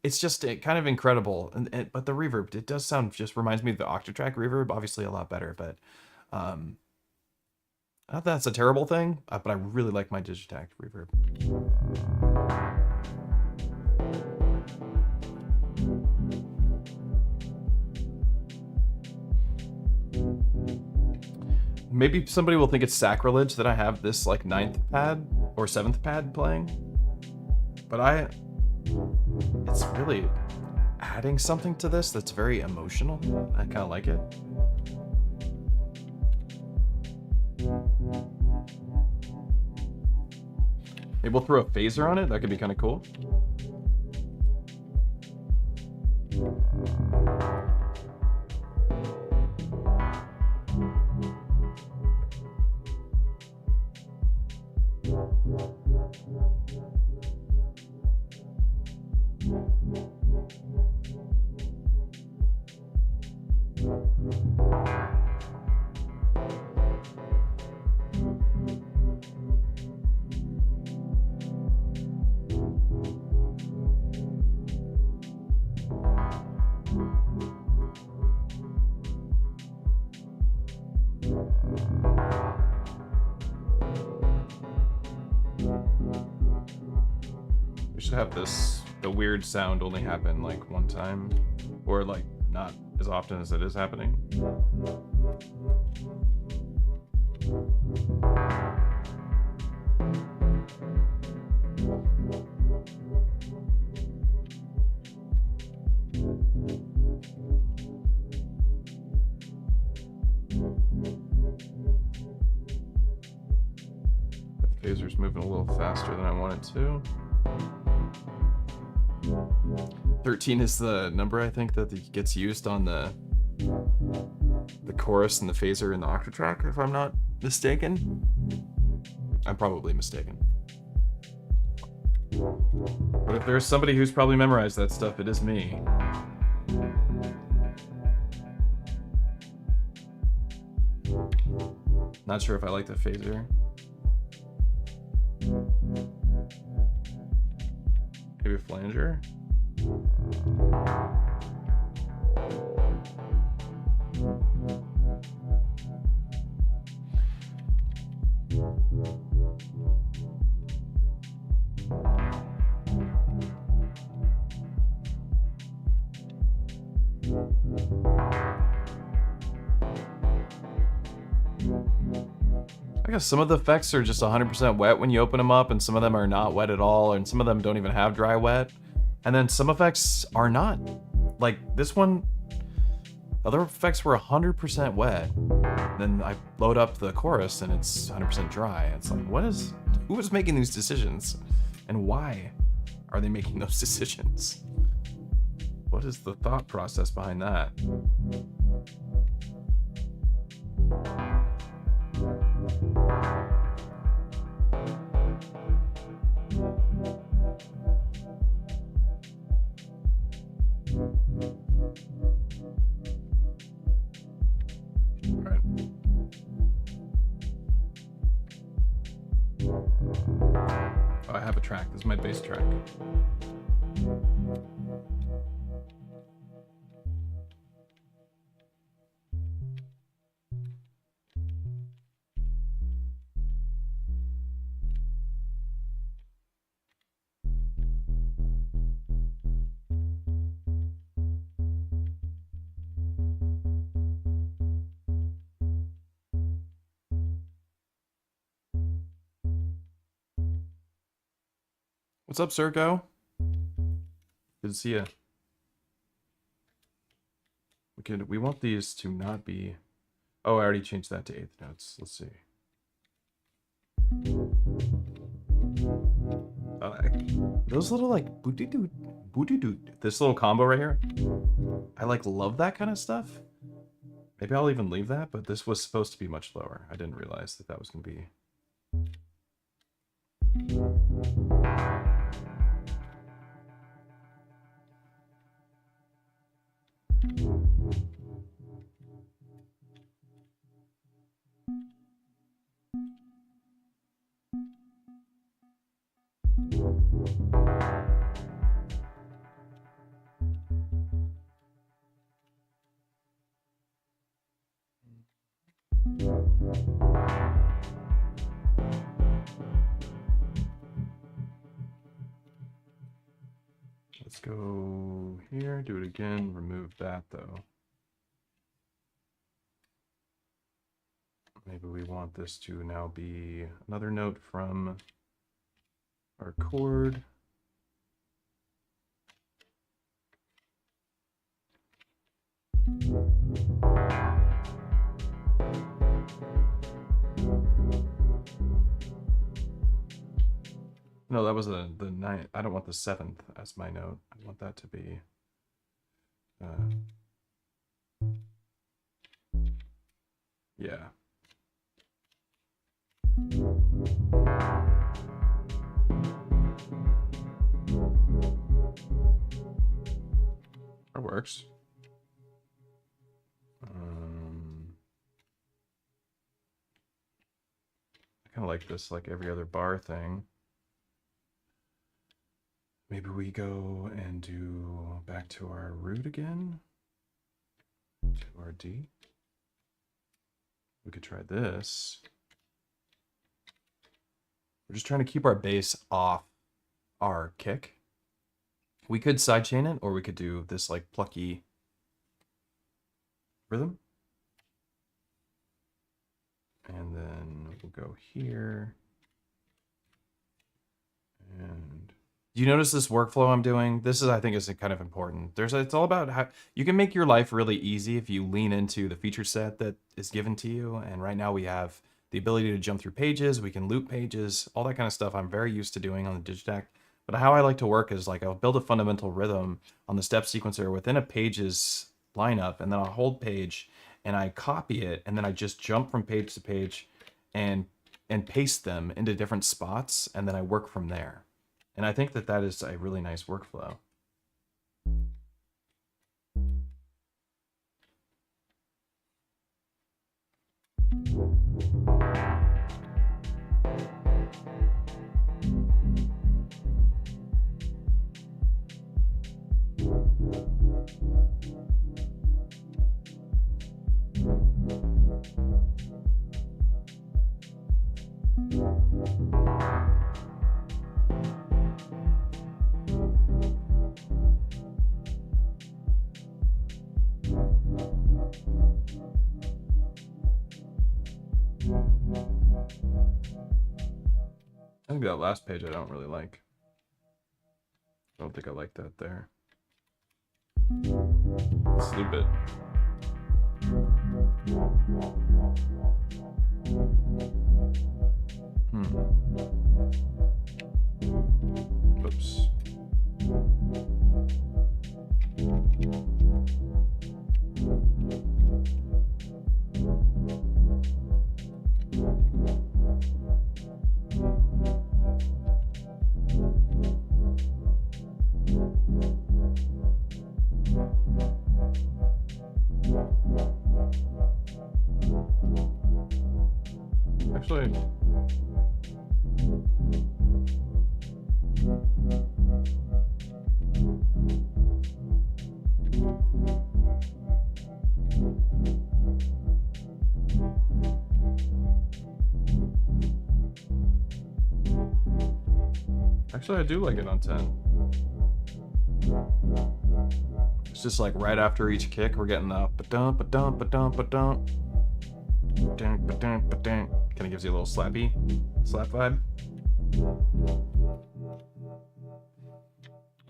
It's just kind of incredible, but the reverb, it does sound, just reminds me of the Octatrack reverb, obviously a lot better, but not that that's a terrible thing, but I really like my Digitakt reverb. Maybe somebody will think it's sacrilege that I have this like 9th pad or 7th pad playing, but it's really adding something to this that's very emotional. I kind of like it. Maybe we'll throw a phaser on it. That could be kind of cool. We should have the weird sound only happen like one time, or like not as often as it is happening. The phaser's moving a little faster than I want it to. 13 is the number I think that gets used on the the chorus and the phaser in the octave track, if I'm not mistaken. I'm probably mistaken. But if there's somebody who's probably memorized that stuff, it is me. Not sure if I like the phaser. Maybe a flanger? I guess some of the effects are just 100% wet when you open them up, and some of them are not wet at all, and some of them don't even have dry wet. And then some effects are not. Like this one, other effects were 100% wet. Then I load up the chorus and it's 100% dry. It's like, who is making these decisions? And why are they making those decisions? What is the thought process behind that? Alright. Oh, I have a track. This is my bass track. What's up, Sergo? Good to see ya. We want these to not be... Oh, I already changed that to eighth notes. Let's see. Those little like booty-doo, this little combo right here. I like love that kind of stuff. Maybe I'll even leave that, but this was supposed to be much lower. I didn't realize that that was going to be... Let's go here, do it again, remove that though. Maybe we want this to now be another note from our chord. No, that was the ninth. I don't want the seventh as my note. I want that to be yeah. That works. I kind of like this, like every other bar thing. Maybe we go and do back to our root again, to our D. We could try this. We're just trying to keep our bass off our kick. We could sidechain it, or we could do this like plucky rhythm. And then we'll go here. And do you notice this workflow I'm doing? This is, I think, is kind of important. It's all about how you can make your life really easy if you lean into the feature set that is given to you. And right now we have the ability to jump through pages. We can loop pages, all that kind of stuff. I'm very used to doing on the Digitakt. But how I like to work is like I'll build a fundamental rhythm on the step sequencer within a pages lineup, and then I'll hold page and I copy it, and then I just jump from page to page and paste them into different spots, and then I work from there. And I think that that is a really nice workflow. I think that last page I don't really like. I don't think I like that there. Let's loop it. Oops. Actually, I do like it on 10. It's just like right after each kick, we're getting the ba-dum, ba-dum, ba-dum, ba-dum. Kind of gives you a little slap vibe.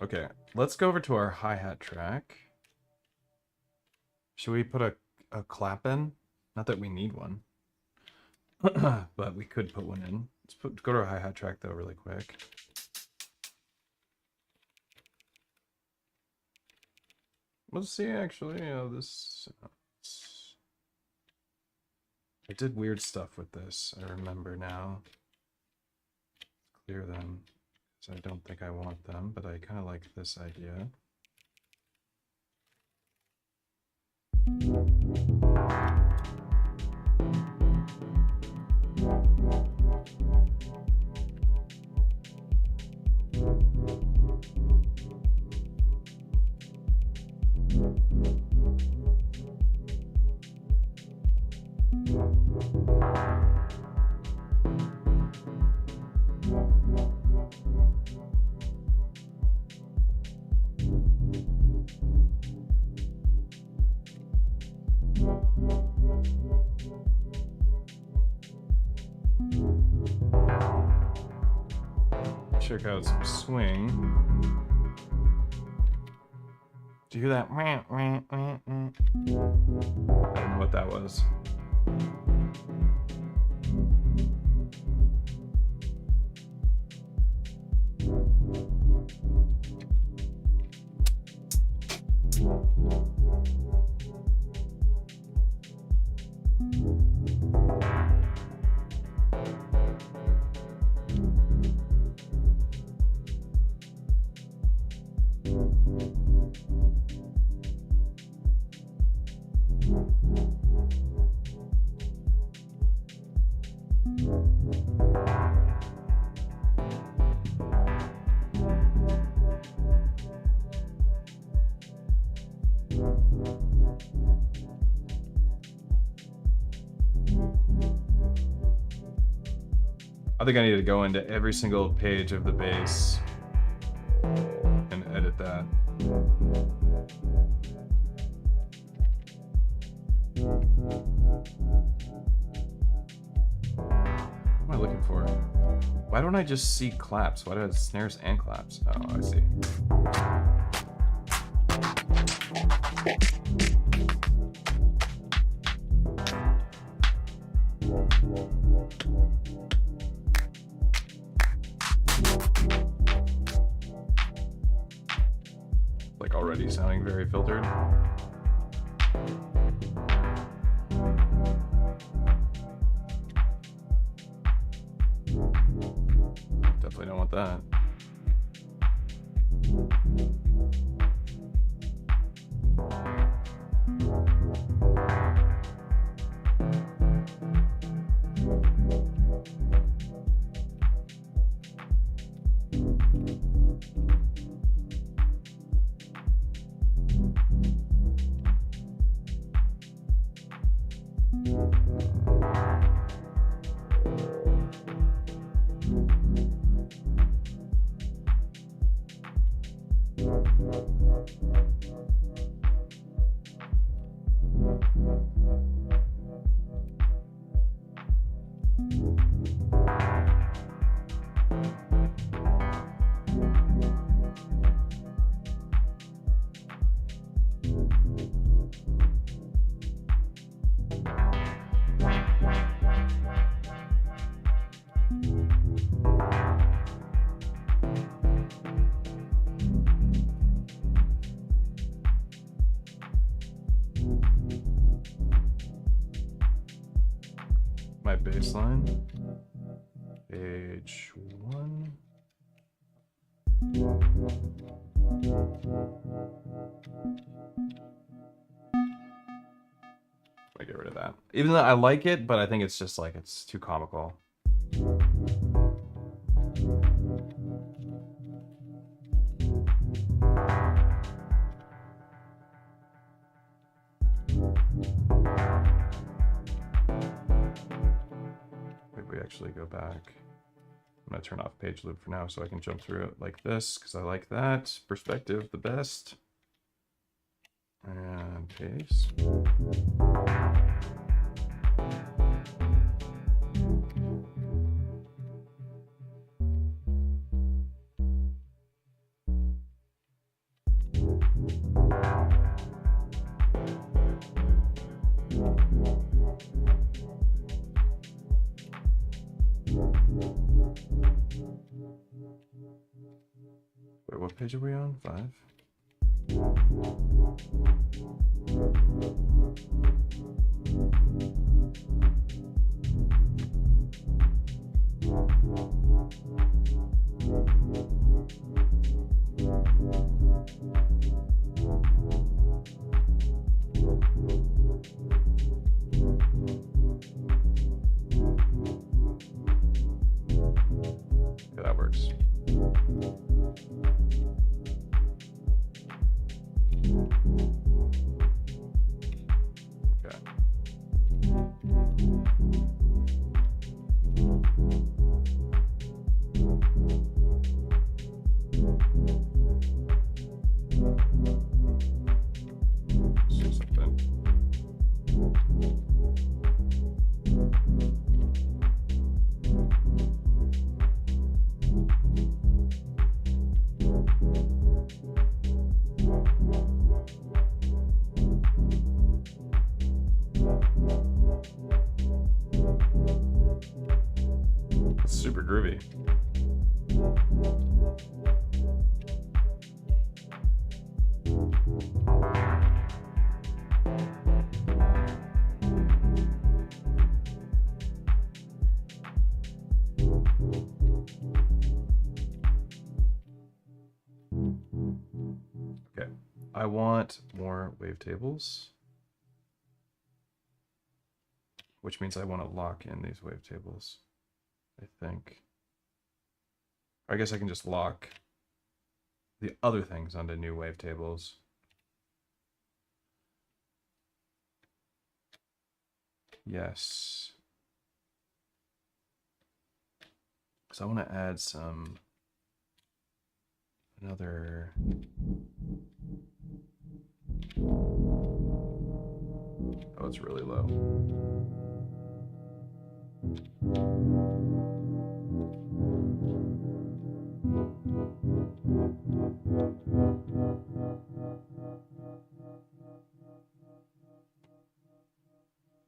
Okay, let's go over to our hi-hat track. Should we put a clap in? Not that we need one, but we could put one in. Let's go to our hi-hat track though really quick. Let's see, actually, this... I did weird stuff with this, I remember now. Clear them, because I don't think I want them, but I kind of like this idea. Check out some swing. Do you hear that? I don't know what that was. I think I need to go into every single page of the bass and edit that. What am I looking for? Why don't I just see claps? Why do I have snares and claps? Oh, I see. Like already sounding very filtered. want that. My baseline, page 1. I get rid of that. Even though I like it, but I think it's just like, it's too comical. We actually go back. I'm gonna turn off page loop for now so I can jump through it like this because I like that perspective the best. And paste. Wait, what page are we on? 5? Yeah, that works. Okay. Let's do something. It's super groovy. Okay, I want more wavetables, which means I want to lock in these wavetables, I think. Or I guess I can just lock the other things onto new wavetables. Yes. Because I want to add another. Oh, it's really low.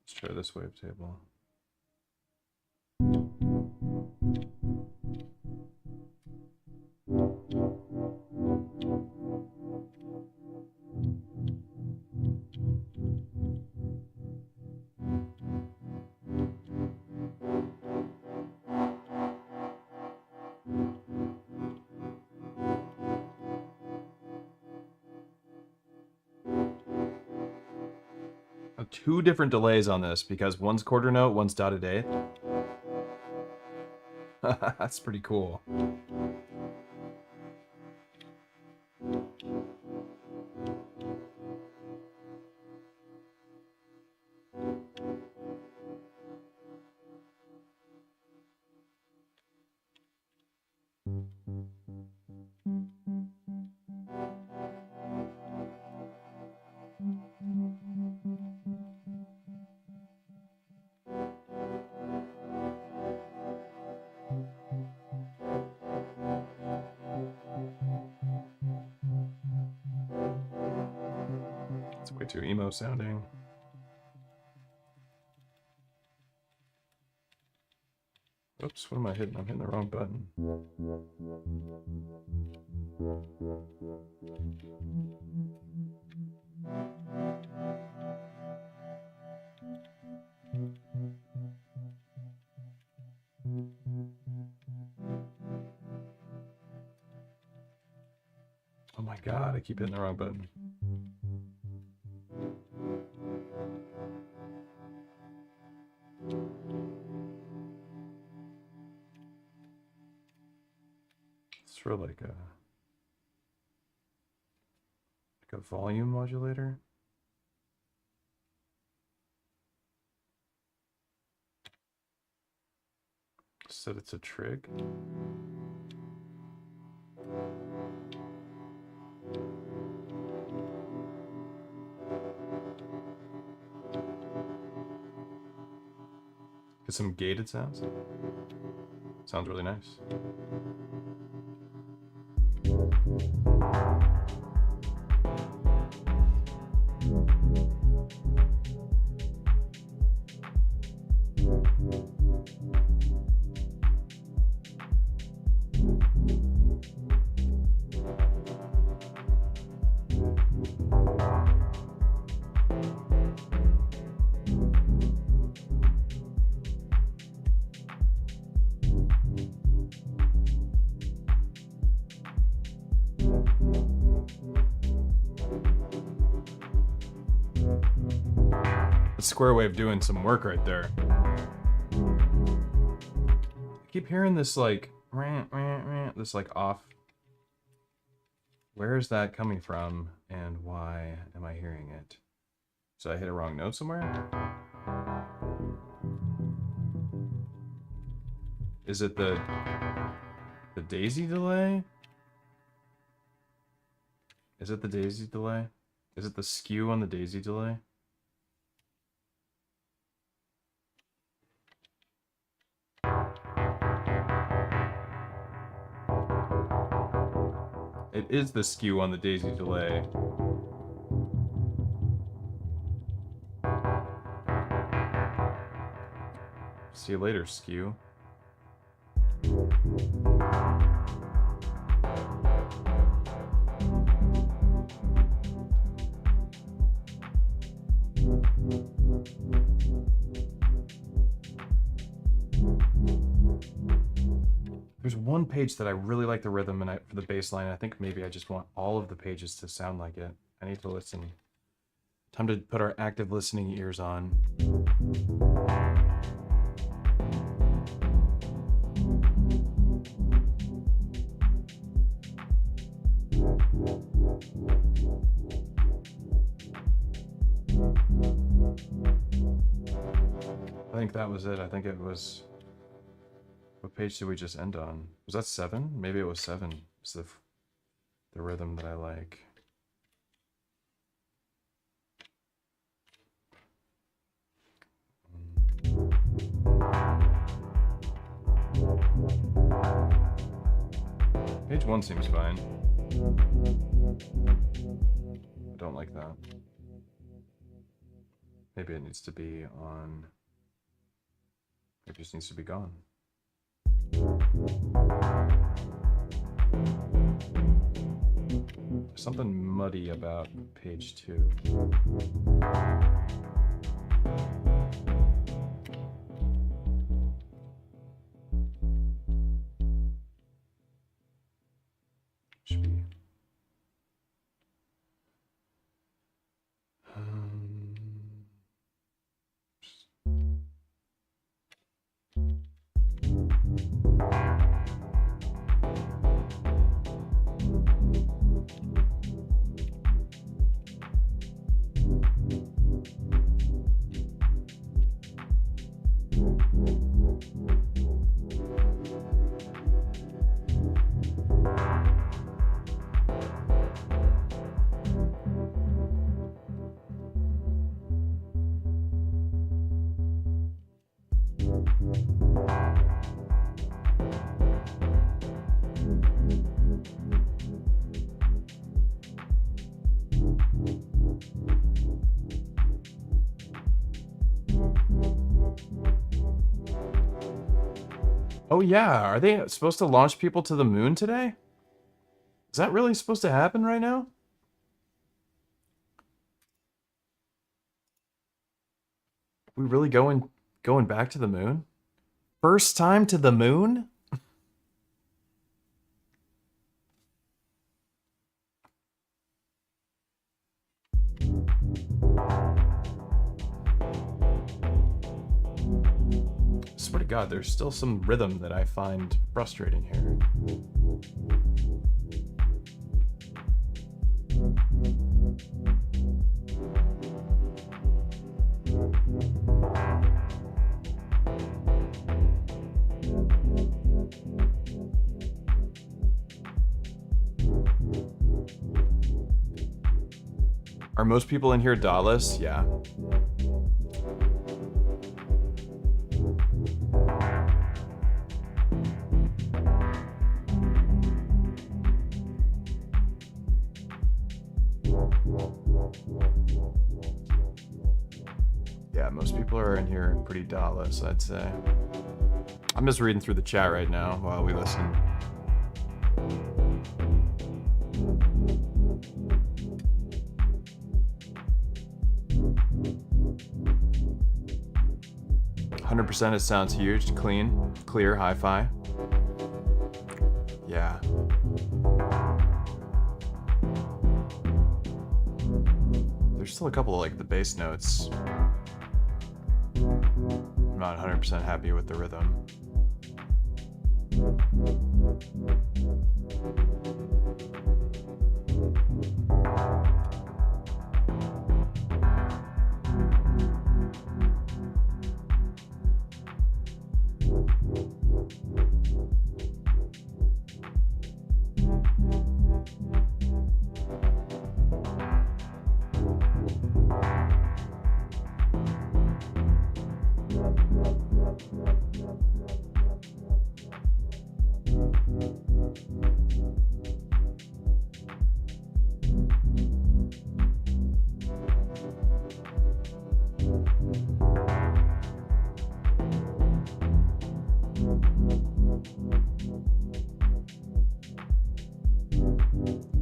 Let's try this wavetable. 2 different delays on this because one's quarter note, one's dotted eighth. That's pretty cool. It's way too emo sounding. Oops, what am I hitting? I'm hitting the wrong button. Oh my god, I keep hitting the wrong button. It's for like a volume modulator. Said it's a trig. Get some gated sounds. Sounds really nice. Square wave doing some work right there. I keep hearing this like this like off. Where is that coming from and why am I hearing it? So I hit a wrong note somewhere? Is it the daisy delay? Is it the daisy delay? Is it the skew on the daisy delay? It is the skew on the daisy delay. See you later, skew. There's one page that I really like the rhythm and for the bass line. I think maybe I just want all of the pages to sound like it. I need to listen. Time to put our active listening ears on. I think that was it. I think it was... What page did we just end on? Was that 7? Maybe it was 7. It's the rhythm that I like. Page 1 seems fine. I don't like that. Maybe it needs to be on... It just needs to be gone. Something muddy about page 2. Should be. Oh yeah, are they supposed to launch people to the moon today? Is that really supposed to happen right now? We really going back to the moon? First time to the moon? I swear to God, there's still some rhythm that I find frustrating here. Are most people in here dawless? Yeah. Yeah, most people are in here pretty dawless, I'd say. I'm just reading through the chat right now while we listen. %, it sounds huge, clean, clear, hi-fi. Yeah. There's still a couple of, like, the bass notes. I'm not 100% happy with the rhythm.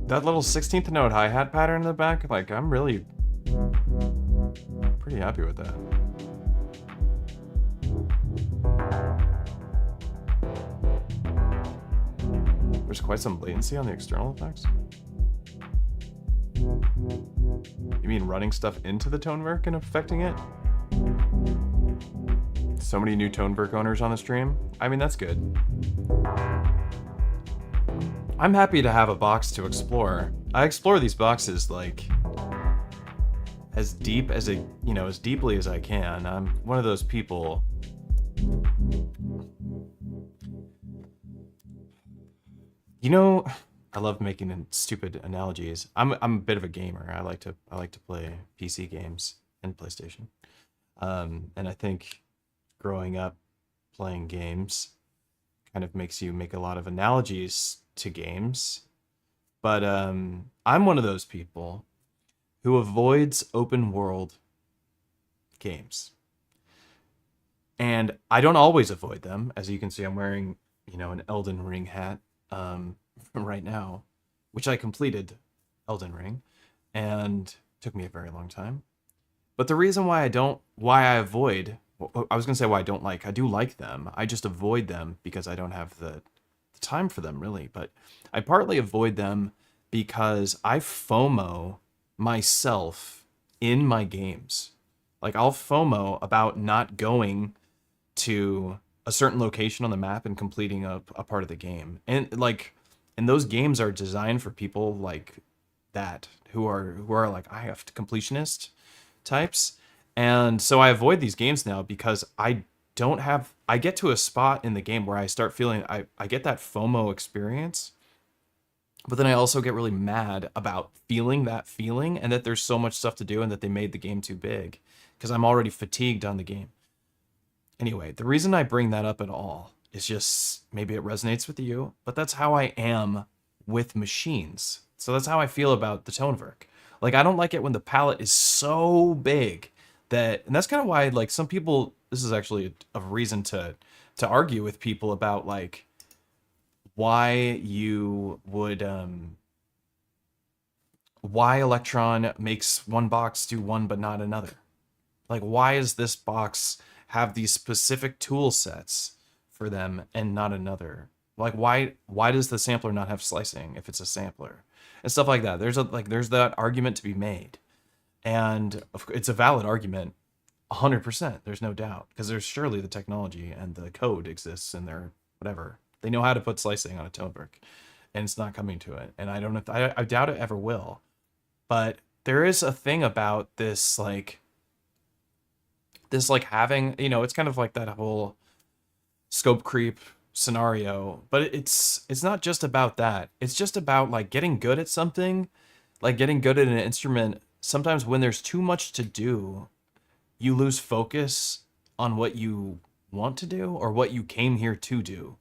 That little 16th note hi-hat pattern in the back, like, I'm really pretty happy with that. There's quite some latency on the external effects. You mean running stuff into the Tonverk and affecting it? So many new Tonverk owners on the stream. I mean, that's good. I'm happy to have a box to explore. I explore these boxes like as deep as as deeply as I can. I'm one of those people. You know, I love making stupid analogies. I'm a bit of a gamer. I like to play PC games and PlayStation. And I think growing up playing games kind of makes you make a lot of analogies to games. But I'm one of those people who avoids open world games. And I don't always avoid them. As you can see, I'm wearing, an Elden Ring hat right now, which I completed Elden Ring, and took me a very long time. But the reason why I don't like, I do like them. I just avoid them because I don't have the time for them, really. But I partly avoid them because I FOMO myself in my games. Like, I'll FOMO about not going to a certain location on the map and completing a part of the game. And those games are designed for people like that, who are like, I have completionist types. And so I avoid these games now because I don't have, I get to a spot in the game where I start feeling, I get that FOMO experience, but then I also get really mad about feeling that feeling and that there's so much stuff to do and that they made the game too big because I'm already fatigued on the game. Anyway, the reason I bring that up at all is just maybe it resonates with you, but that's how I am with machines. So that's how I feel about the Tonverk. Like, I don't like it when the palette is so big that, and that's kind of why, like, some people, this is actually a reason to argue with people about, like, why you would, why Elektron makes one box do one but not another. Like, why is this box have these specific tool sets for them and not another? Like, why does the sampler not have slicing if it's a sampler and stuff like that? There's that argument to be made, and it's a valid argument, 100%. There's no doubt, because there's surely the technology and the code exists in their whatever. They know how to put slicing on a Tonverk, and it's not coming to it. And I don't know if I doubt it ever will. But there is a thing about this like having, you know, it's kind of like that whole scope creep scenario, but it's not just about that. It's just about like getting good at something, like getting good at an instrument. Sometimes when there's too much to do, you lose focus on what you want to do or what you came here to do.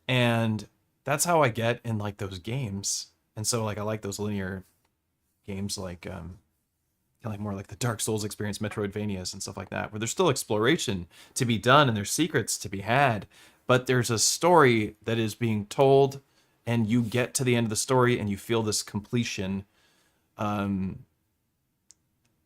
And that's how I get in like those games. And so like I like those linear games like more like the Dark Souls experience, Metroidvanias and stuff like that, where there's still exploration to be done and there's secrets to be had, but there's a story that is being told and you get to the end of the story and you feel this completion.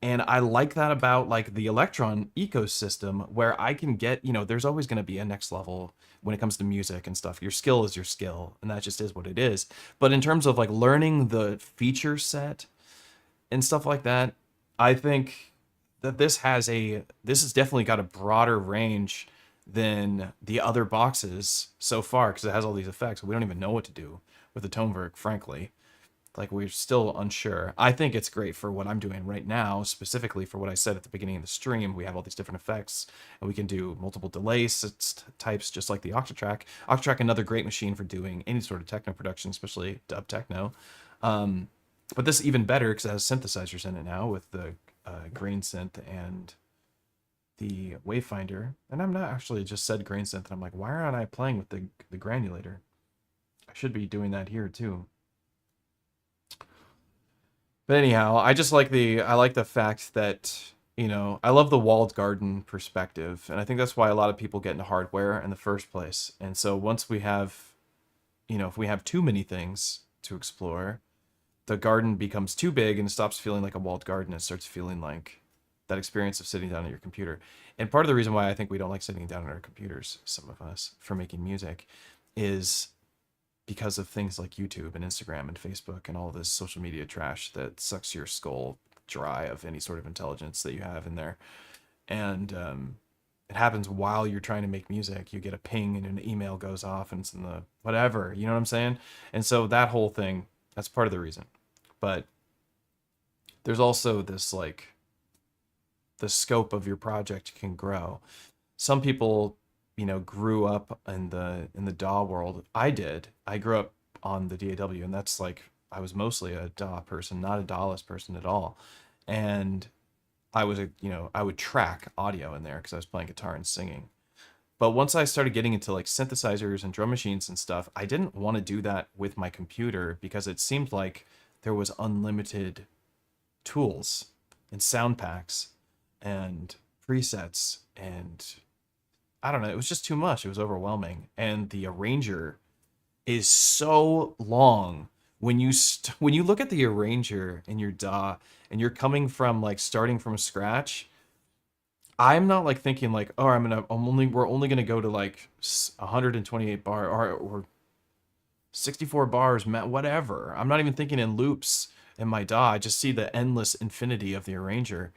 And I like that about like the Elektron ecosystem, where I can get, you know, there's always going to be a next level when it comes to music and stuff. Your skill is your skill, and that just is what it is. But in terms of like learning the feature set and stuff like that, I think that this has definitely got a broader range than the other boxes so far, because it has all these effects. We don't even know what to do with the Tonverk, frankly. Like, we're still unsure. I think it's great for what I'm doing right now, specifically for what I said at the beginning of the stream. We have all these different effects, and we can do multiple delay types, just like the Octatrack. Octatrack, another great machine for doing any sort of techno production, especially dub techno. But this is even better because it has synthesizers in it now with the grain synth and the Wavefinder. And I'm not actually just said grain synth, and I'm like, why aren't I playing with the granulator? I should be doing that here too. But anyhow, I like the fact that, you know, I love the walled garden perspective, and I think that's why a lot of people get into hardware in the first place. And so once we have, you know, if we have too many things to explore, the garden becomes too big and it stops feeling like a walled garden. It starts feeling like that experience of sitting down at your computer. And part of the reason why I think we don't like sitting down at our computers, some of us, for making music, is because of things like YouTube and Instagram and Facebook and all this social media trash that sucks your skull dry of any sort of intelligence that you have in there. And it happens while you're trying to make music. You get a ping and an email goes off and it's in the whatever, you know what I'm saying? And so that whole thing, that's part of the reason. But there's also this, like, the scope of your project can grow. Some people, you know, grew up in the DAW world. I did. I grew up on the DAW, and that's like, I was mostly a DAW person, not a dawless person at all. And I was I would track audio in there because I was playing guitar and singing. But once I started getting into like synthesizers and drum machines and stuff, I didn't want to do that with my computer because it seemed like there was unlimited tools and sound packs and presets, and I don't know, it was just too much. It was overwhelming. And the arranger is so long. When you look at the arranger in your DAW and you're coming from like starting from scratch, I'm not like thinking like, oh, we're only gonna go to like 128 bar or 64 bars, whatever. I'm not even thinking in loops in my DAW. I just see the endless infinity of the arranger.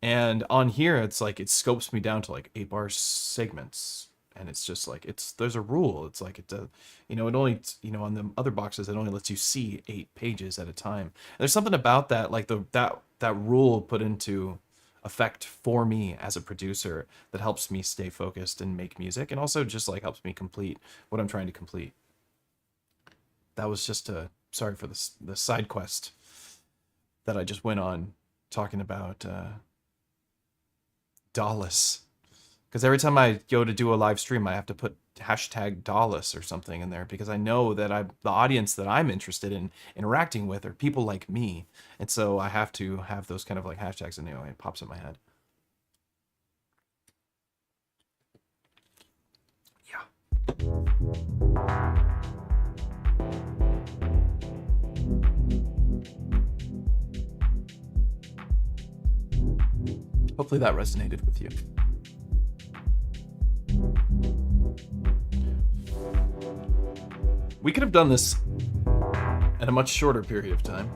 And on here, it's like, it scopes me down to like 8-bar segments. And it's just like, there's a rule. It's like, it only, on the other boxes, it only lets you see 8 pages at a time. And there's something about that, like that rule put into effect for me as a producer that helps me stay focused and make music, and also just like helps me complete what I'm trying to complete. That was just sorry for the side quest that I just went on talking about dawless. Because every time I go to do a live stream, I have to put hashtag dawless or something in there, because I know that the audience that I'm interested in interacting with are people like me. And so I have to have those kind of like hashtags, and it pops in my head. Yeah. Hopefully that resonated with you. We could have done this in a much shorter period of time,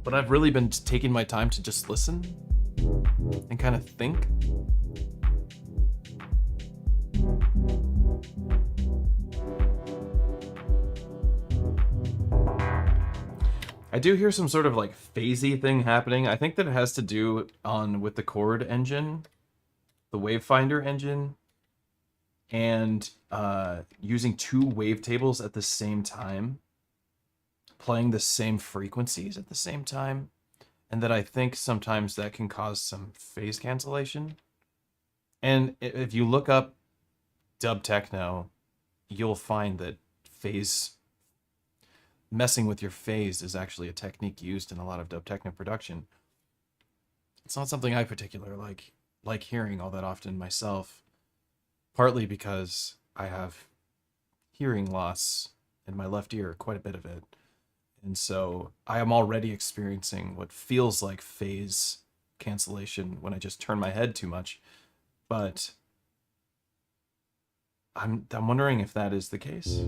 but I've really been taking my time to just listen and kind of think. I do hear some sort of like phasey thing happening. I think that it has to do with the chord engine, the Wavefinder engine, and using two wavetables at the same time, playing the same frequencies at the same time, and that I think sometimes that can cause some phase cancellation. And if you look up Dub Techno, you'll find that messing with your phase is actually a technique used in a lot of Dub Techno production. It's not something I particularly like hearing all that often myself, partly because I have hearing loss in my left ear, quite a bit of it. And so I am already experiencing what feels like phase cancellation when I just turn my head too much. But I'm wondering if that is the case.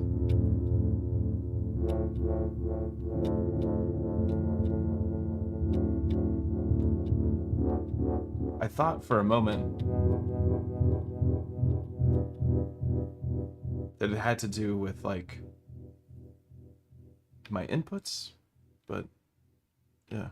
I thought for a moment that it had to do with like my inputs, but yeah.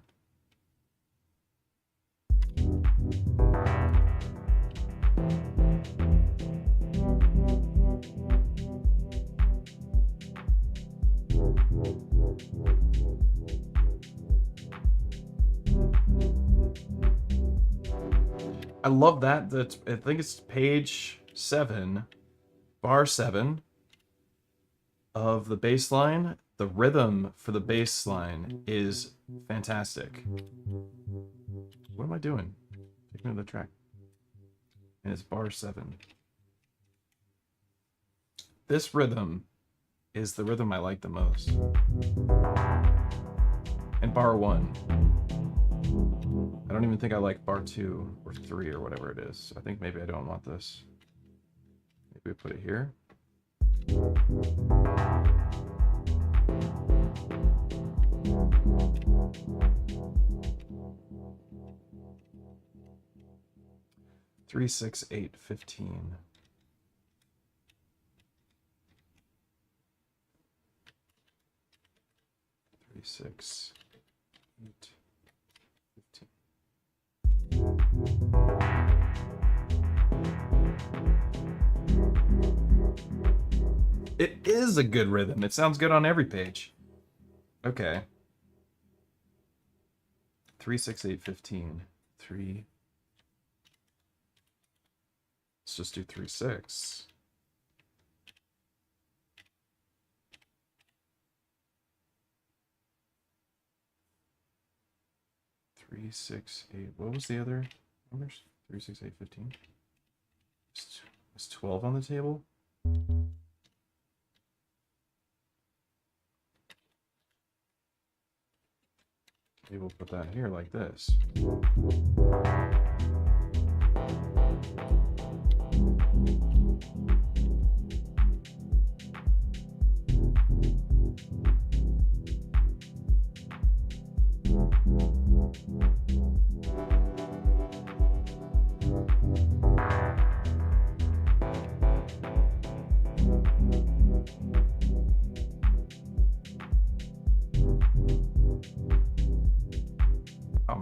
I love that. I think it's page 7, bar 7 of the bass line. The rhythm for the bass line is fantastic. What am I doing? Take me to the track. And it's bar 7. This rhythm is the rhythm I like the most. And bar 1. I don't even think I like bar 2 or 3 or whatever it is. I think maybe I don't want this. Maybe we put it here. Three, 6, 8, 15. Three, 6, 8, 15. It is a good rhythm. It sounds good on every page. Okay. 3, 6, 8, 15. 3. Let's just do 3, 6. Three, 6, 8. What was the other numbers? 3, 6, 8, 15. Is 12 on the table? Maybe we'll put that here like this.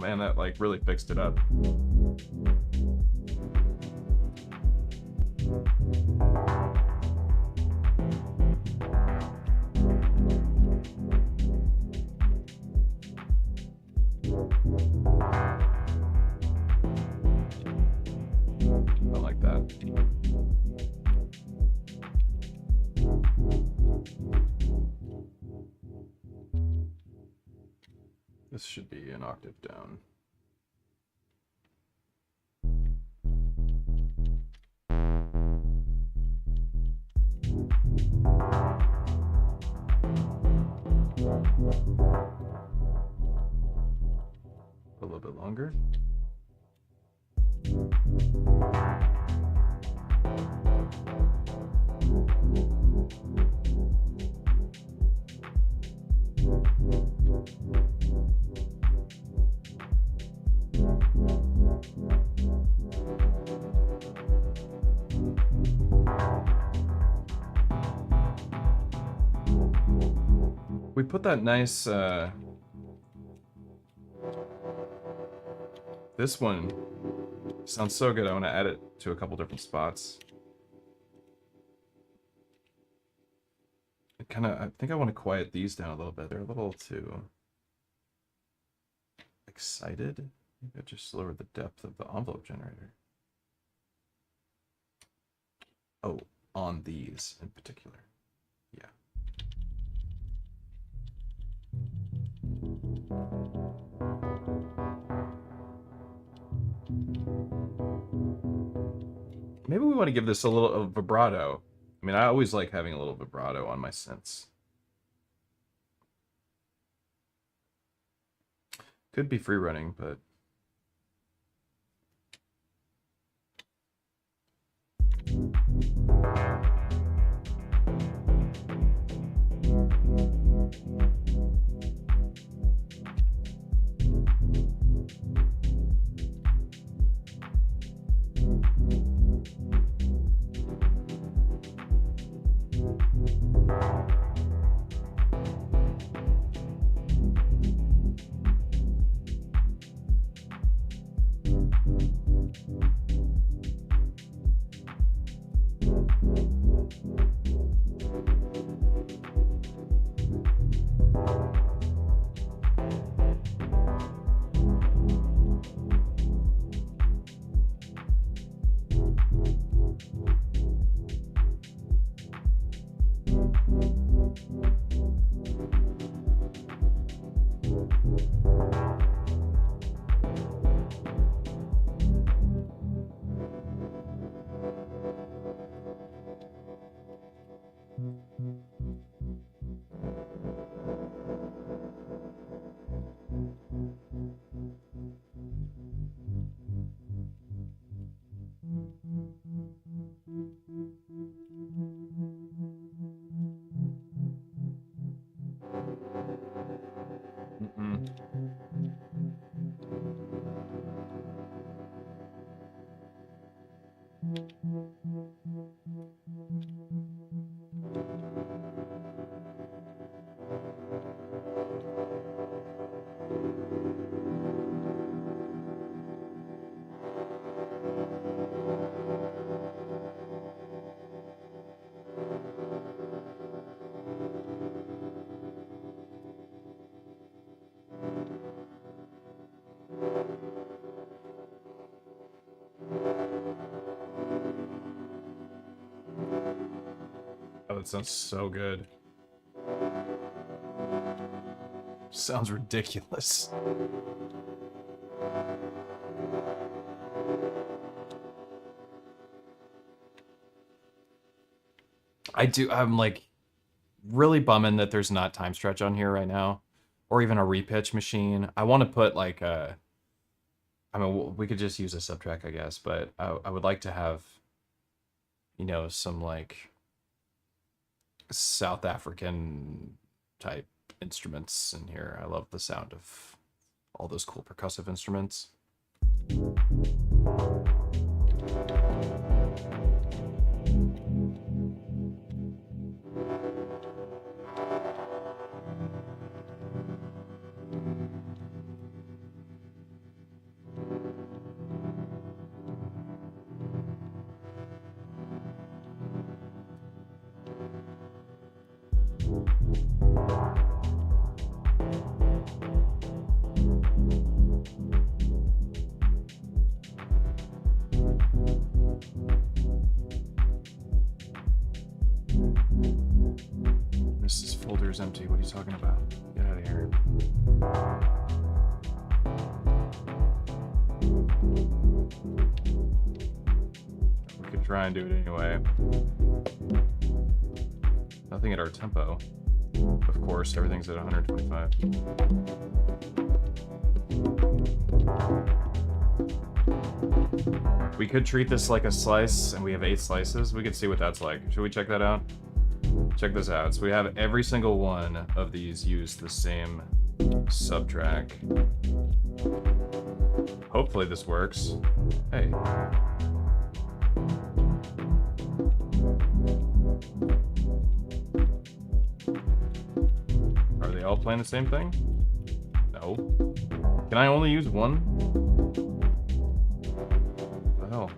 man, that like really fixed it up. I like that. This should be an octave down. A little bit longer. We put that nice, this one sounds so good. I want to add it to a couple different spots. I think I want to quiet these down a little bit. They're a little too excited. Maybe I just lower the depth of the envelope generator. Oh, on these in particular. Yeah. Maybe we want to give this a little of vibrato. I mean, I always like having a little vibrato on my synths. Could be free running, but oh, that sounds so good. Sounds ridiculous. I'm like really bumming that there's not time stretch on here right now, or even a repitch machine. I want to put like a, I mean, we could just use a subtrack, I guess, but I would like to have, you know, some like South African type instruments in here. I love the sound of all those cool percussive instruments. This folder is empty. What are you talking about? Get out of here. We could try and do it anyway. Nothing at our tempo. Of course, everything's at 125. We could treat this like a slice, and we have 8 slices. We could see what that's like. Should we check that out? Check this out. So we have every single one of these use the same subtrack. Hopefully this works. Hey. Are they all playing the same thing? No. Can I only use one? What the hell?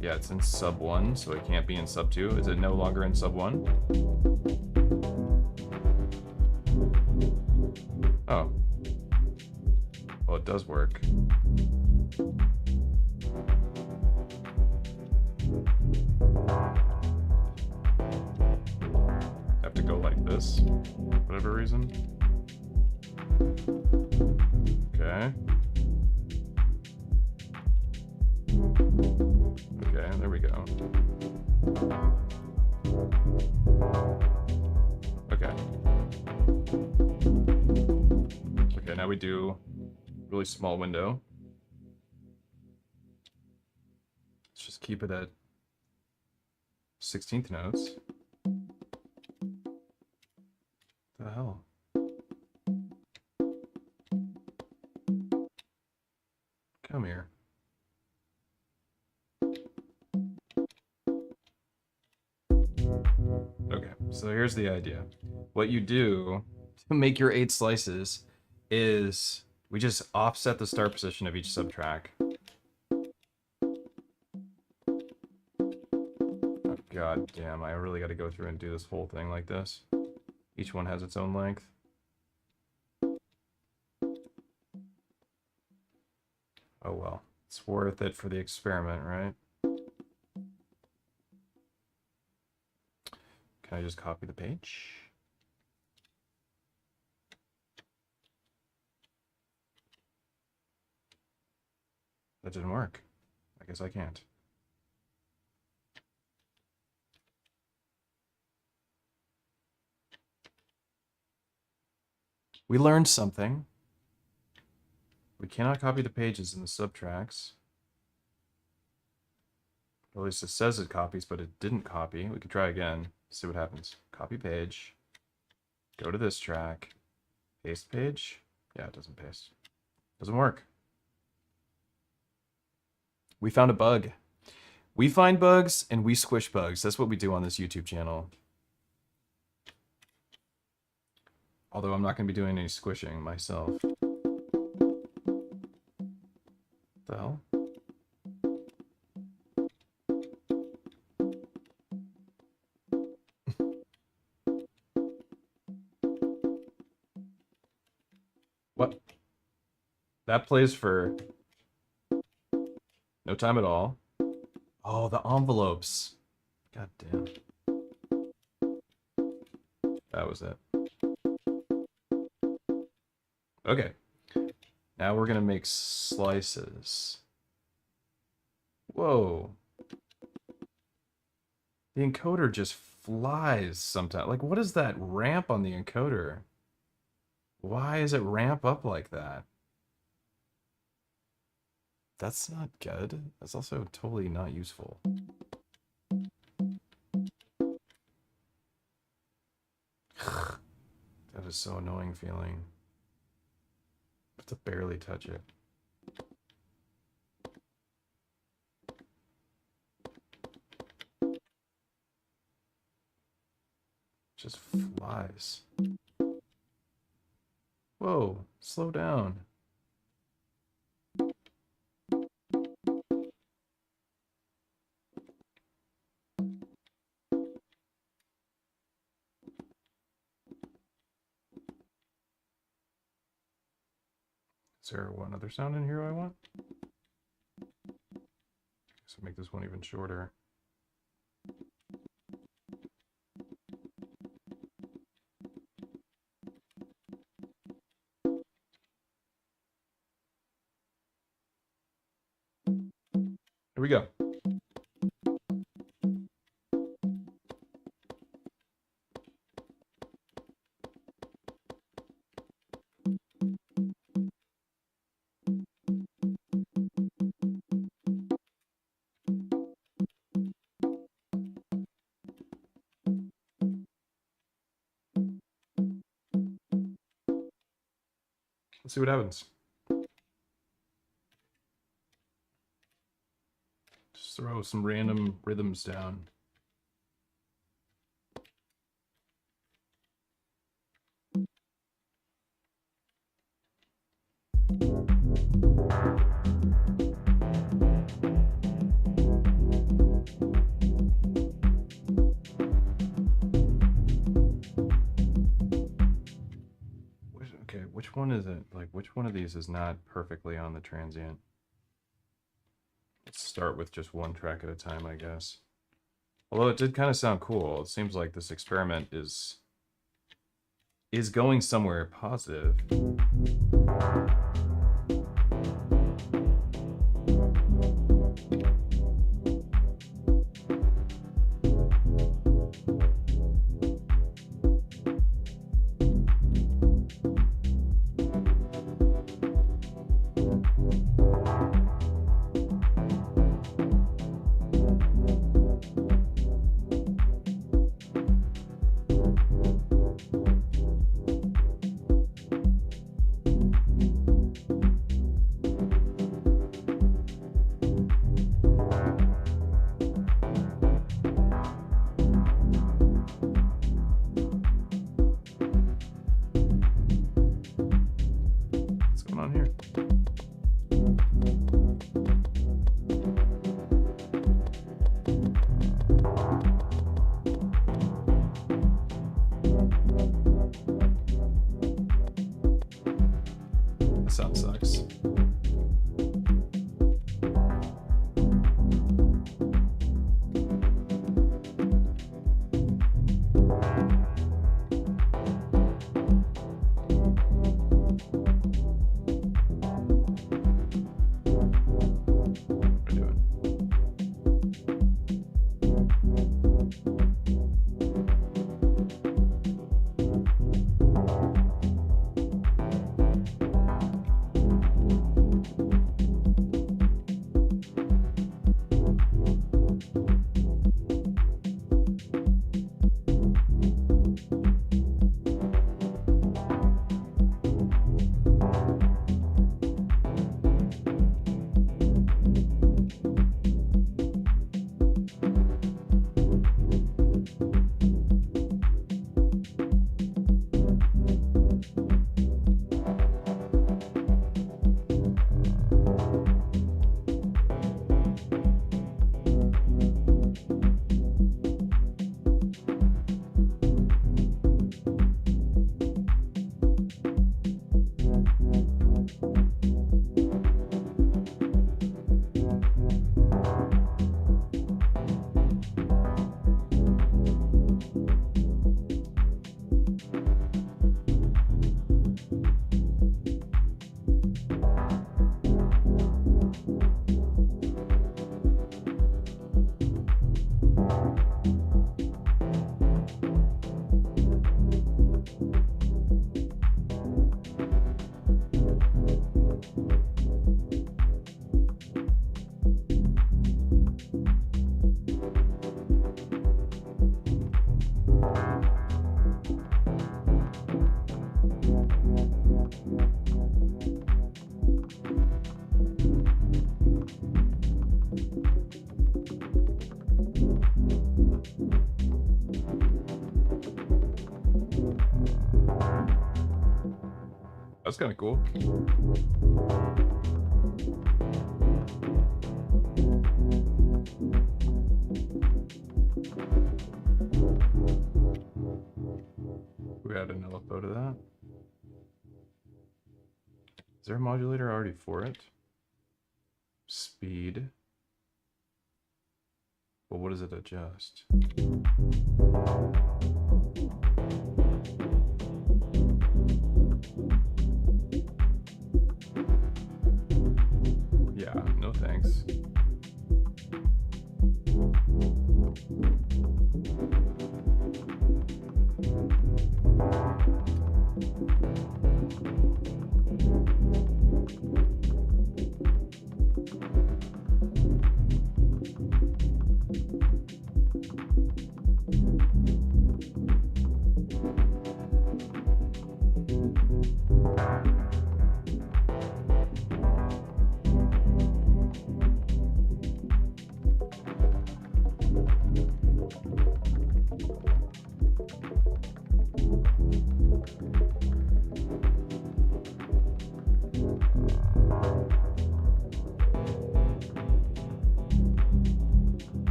Yeah, it's in sub 1, so it can't be in sub 2. Is it no longer in sub 1? Oh. Well, it does work. Have to go like this, for whatever reason. Okay. Okay, there we go. Okay. Okay, now we do really small window. Let's just keep it at 16th notes. What the hell? Come here. Okay, so here's the idea. What you do to make your 8 slices is we just offset the start position of each subtrack. Oh, god damn, I really got to go through and do this whole thing like this. Each one has its own length. Oh well, it's worth it for the experiment, right? Can I just copy the page? That didn't work. I guess I can't. We learned something. We cannot copy the pages in the subtracks. Or at least it says it copies, but it didn't copy. We could try again, see what happens. Copy page. Go to this track. Paste page. Yeah, it doesn't paste. Doesn't work. We found a bug. We find bugs and we squish bugs. That's what we do on this YouTube channel. Although I'm not going to be doing any squishing myself. The hell? What? That plays for no time at all. Oh, the envelopes. God damn. That was it. Okay. Now we're gonna make slices. Whoa. The encoder just flies sometimes. Like, what is that ramp on the encoder? Why does it ramp up like that? That's not good. That's also totally not useful. That is so annoying feeling. I have to barely touch it. Just flies. Whoa, slow down. Is there one other sound in here I want? So make this one even shorter. Here we go. Let's see what happens. Just throw some random rhythms down. Okay, which one is it? Like, which one of these is not perfectly on the transient? Let's start with just one track at a time, I guess. Although it did kind of sound cool. It seems like this experiment is going somewhere positive. Sound sucks. That's kind of cool. We add an LFO to that. Is there a modulator already for it? Speed. Well, what does it adjust? Yeah, no thanks.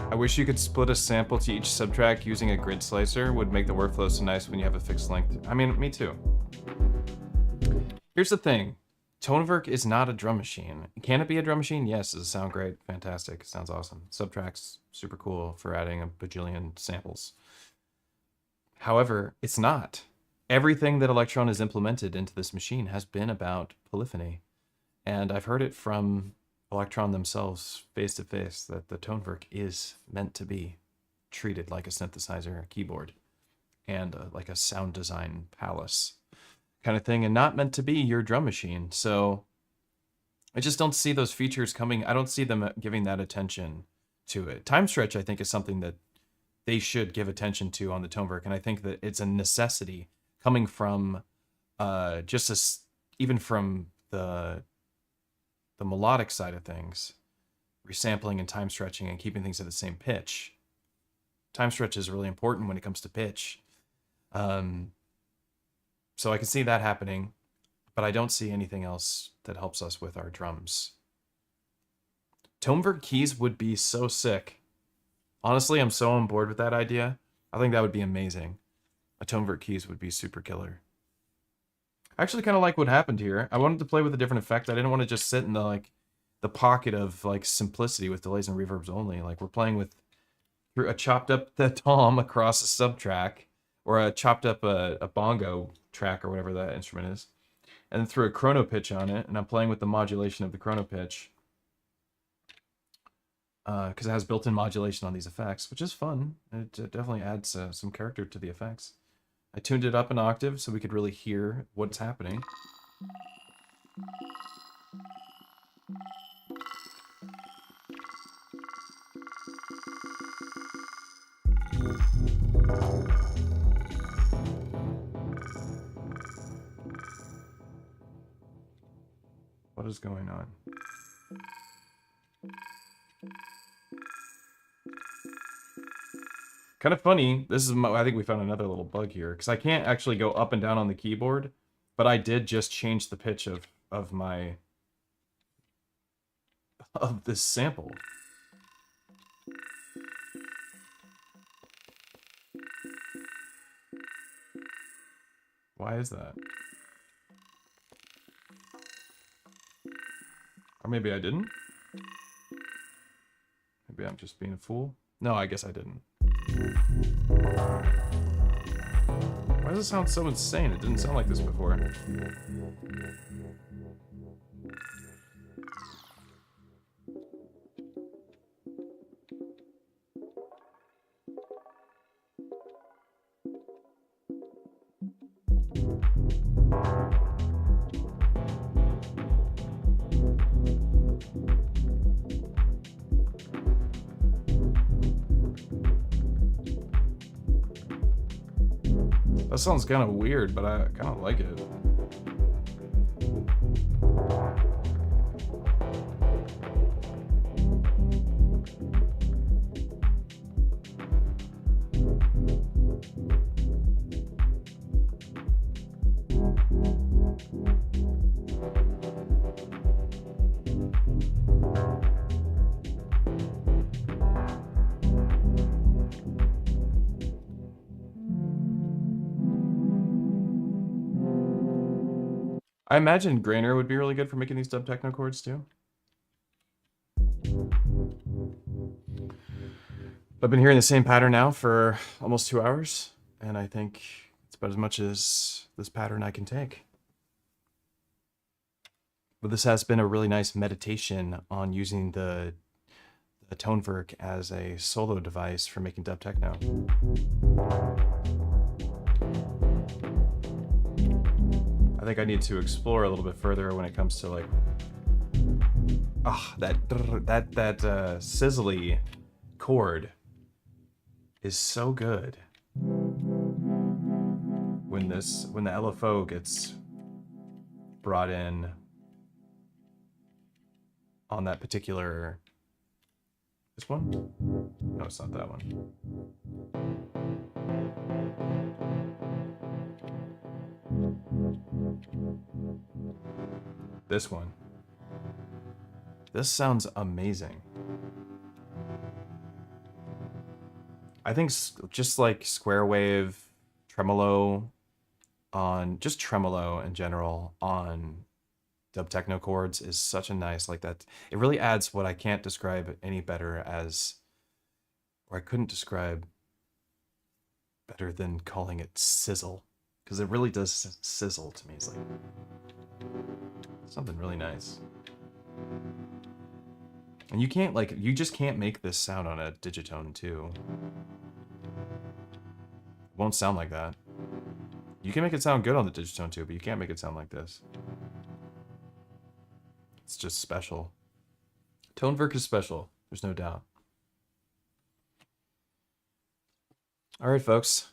I wish you could split a sample to each subtrack using a grid slicer. Would make the workflow so nice when you have a fixed length. I mean, me too. Here's the thing. Tonverk is not a drum machine. Can it be a drum machine? Yes. Does it sound great? Fantastic. It sounds awesome. Subtracks, super cool for adding a bajillion samples. However, it's not. Everything that Elektron has implemented into this machine has been about polyphony. And I've heard it from Elektron themselves face to face that the Tonverk is meant to be treated like a synthesizer, a keyboard, and like a sound design palace kind of thing, and not meant to be your drum machine. So I just don't see those features coming. I don't see them giving that attention to it. Time stretch, I think, is something that they should give attention to on the Tonverk, and I think that it's a necessity coming from even from the melodic side of things, resampling and time stretching and keeping things at the same pitch. Time stretch is really important when it comes to pitch. So I can see that happening, but I don't see anything else that helps us with our drums. Tonverk keys would be so sick. Honestly, I'm so on board with that idea. I think that would be amazing. A Tonverk keys would be super killer. I actually kind of like what happened here. I wanted to play with a different effect. I didn't want to just sit in the pocket of simplicity with delays and reverbs only. Like, we're playing with a chopped up the tom across a sub track, or a chopped up a bongo track or whatever that instrument is, and then threw a chrono pitch on it, and I'm playing with the modulation of the chrono pitch because it has built-in modulation on these effects, which is fun. It definitely adds some character to the effects. I tuned it up an octave so we could really hear what's happening. What is going on? Kind of funny. This is I think we found another little bug here, because I can't actually go up and down on the keyboard, but I did just change the pitch of this sample. Why is that? Or maybe I didn't? Maybe I'm just being a fool? No, I guess I didn't. Why does it sound so insane? It didn't sound like this before. That sounds kind of weird, but I kind of like it. I imagine Grainer would be really good for making these dub techno chords too. I've been hearing the same pattern now for almost 2 hours, and I think it's about as much as this pattern I can take. But this has been a really nice meditation on using the Tonverk as a solo device for making dub techno. I think I need to explore a little bit further when it comes to like, that sizzly chord is so good. When the LFO gets brought in on that particular, this one? No, it's not that one. This one. This sounds amazing. I think just like square wave, tremolo on, just tremolo in general on dub techno chords is such a nice, like that. It really adds what I can't describe any better as, or I couldn't describe better than calling it sizzle, because it really does sizzle to me. It's like something really nice. And you can't, like, you just can't make this sound on a Digitone 2. It won't sound like that. You can make it sound good on the Digitone 2, but you can't make it sound like this. It's just special. Tonverk is special, there's no doubt. All right, folks.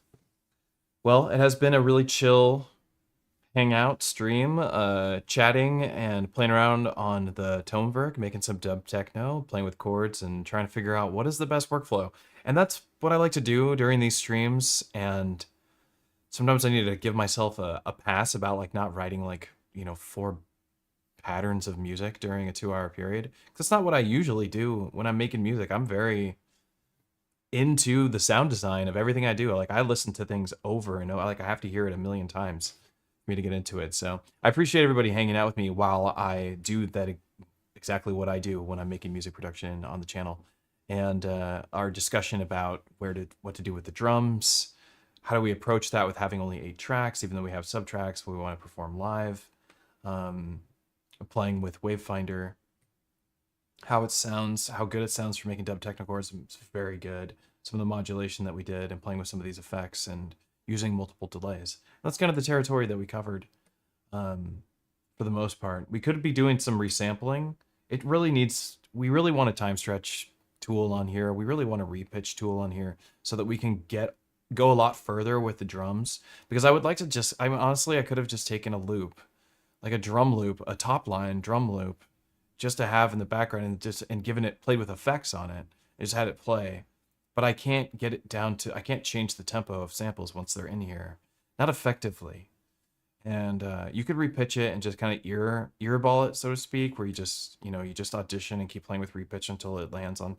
Well, it has been a really chill hangout stream, chatting and playing around on the Tonverk, making some dub techno, playing with chords and trying to figure out what is the best workflow. And that's what I like to do during these streams. And sometimes I need to give myself a pass about like not writing like, 4 patterns of music during a 2-hour period. That's not what I usually do when I'm making music. I'm very into the sound design of everything I do. Like I listen to things over and over. Like I have to hear it a million times for me to get into it. So I appreciate everybody hanging out with me while I do that, exactly what I do when I'm making music production on the channel. And our discussion about what to do with the drums. How do we approach that with having only 8 tracks, even though we have subtracks we want to perform live. Playing with Wavefinder, how it sounds, how good it sounds for making dub techno chords. It's very good. Some of the modulation that we did and playing with some of these effects and using multiple delays. That's kind of the territory that we covered for the most part. We could be doing some resampling. We really want a time stretch tool on here. We really want a repitch tool on here so that we can go a lot further with the drums. Because I would like to honestly, I could have just taken a loop, like a drum loop, a top line drum loop, just to have in the background and given it, played with effects on it, and just had it play. But I can't get it down to, I can't change the tempo of samples once they're in here. Not effectively. And you could repitch it and just kind of earball it, so to speak, where you just audition and keep playing with repitch until it lands on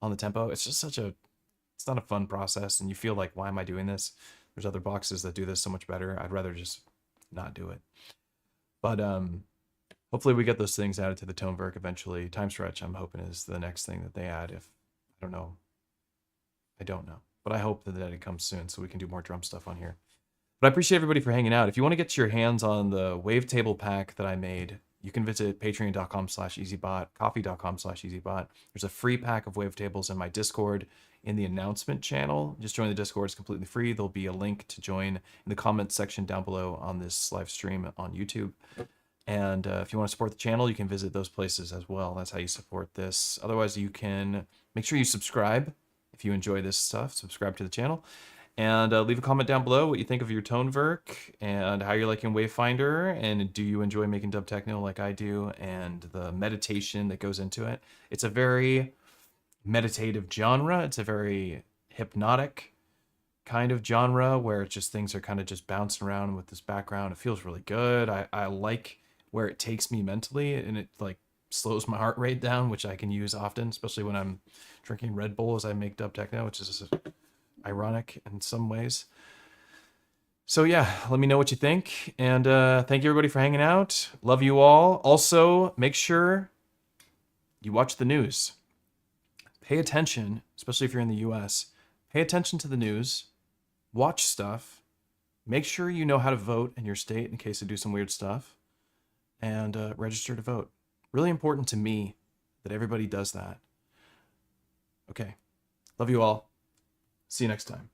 the tempo. It's just it's not a fun process, and you feel like, why am I doing this? There's other boxes that do this so much better. I'd rather just not do it. But hopefully we get those things added to the Tonverk eventually. Time stretch, I'm hoping, is the next thing that they add. If I don't know, but I hope that it comes soon so we can do more drum stuff on here. But I appreciate everybody for hanging out. If you want to get your hands on the wavetable pack that I made, you can visit patreon.com/EZBOT, coffee.com/EZBOT. There's a free pack of wavetables in my Discord in the announcement channel. Just join the Discord, it's completely free. There'll be a link to join in the comments section down below on this live stream on YouTube. And if you want to support the channel, you can visit those places as well. That's how you support this. Otherwise, you can make sure you subscribe if you enjoy this stuff. Subscribe to the channel. And leave a comment down below what you think of your Tonverk and how you're liking Wavefinder, and do you enjoy making dub techno like I do, and the meditation that goes into it. It's a very meditative genre. It's a very hypnotic kind of genre where it's just things are kind of just bouncing around with this background. It feels really good. I like where it takes me mentally, and it like slows my heart rate down, which I can use often, especially when I'm drinking Red Bull as I make dub techno, which is ironic in some ways. So yeah, let me know what you think. And thank you everybody for hanging out. Love you all. Also, make sure you watch the news. Pay attention, especially if you're in the US. Pay attention to the news. Watch stuff. Make sure you know how to vote in your state in case they do some weird stuff. And register to vote. Really important to me that everybody does that. Okay. Love you all. See you next time.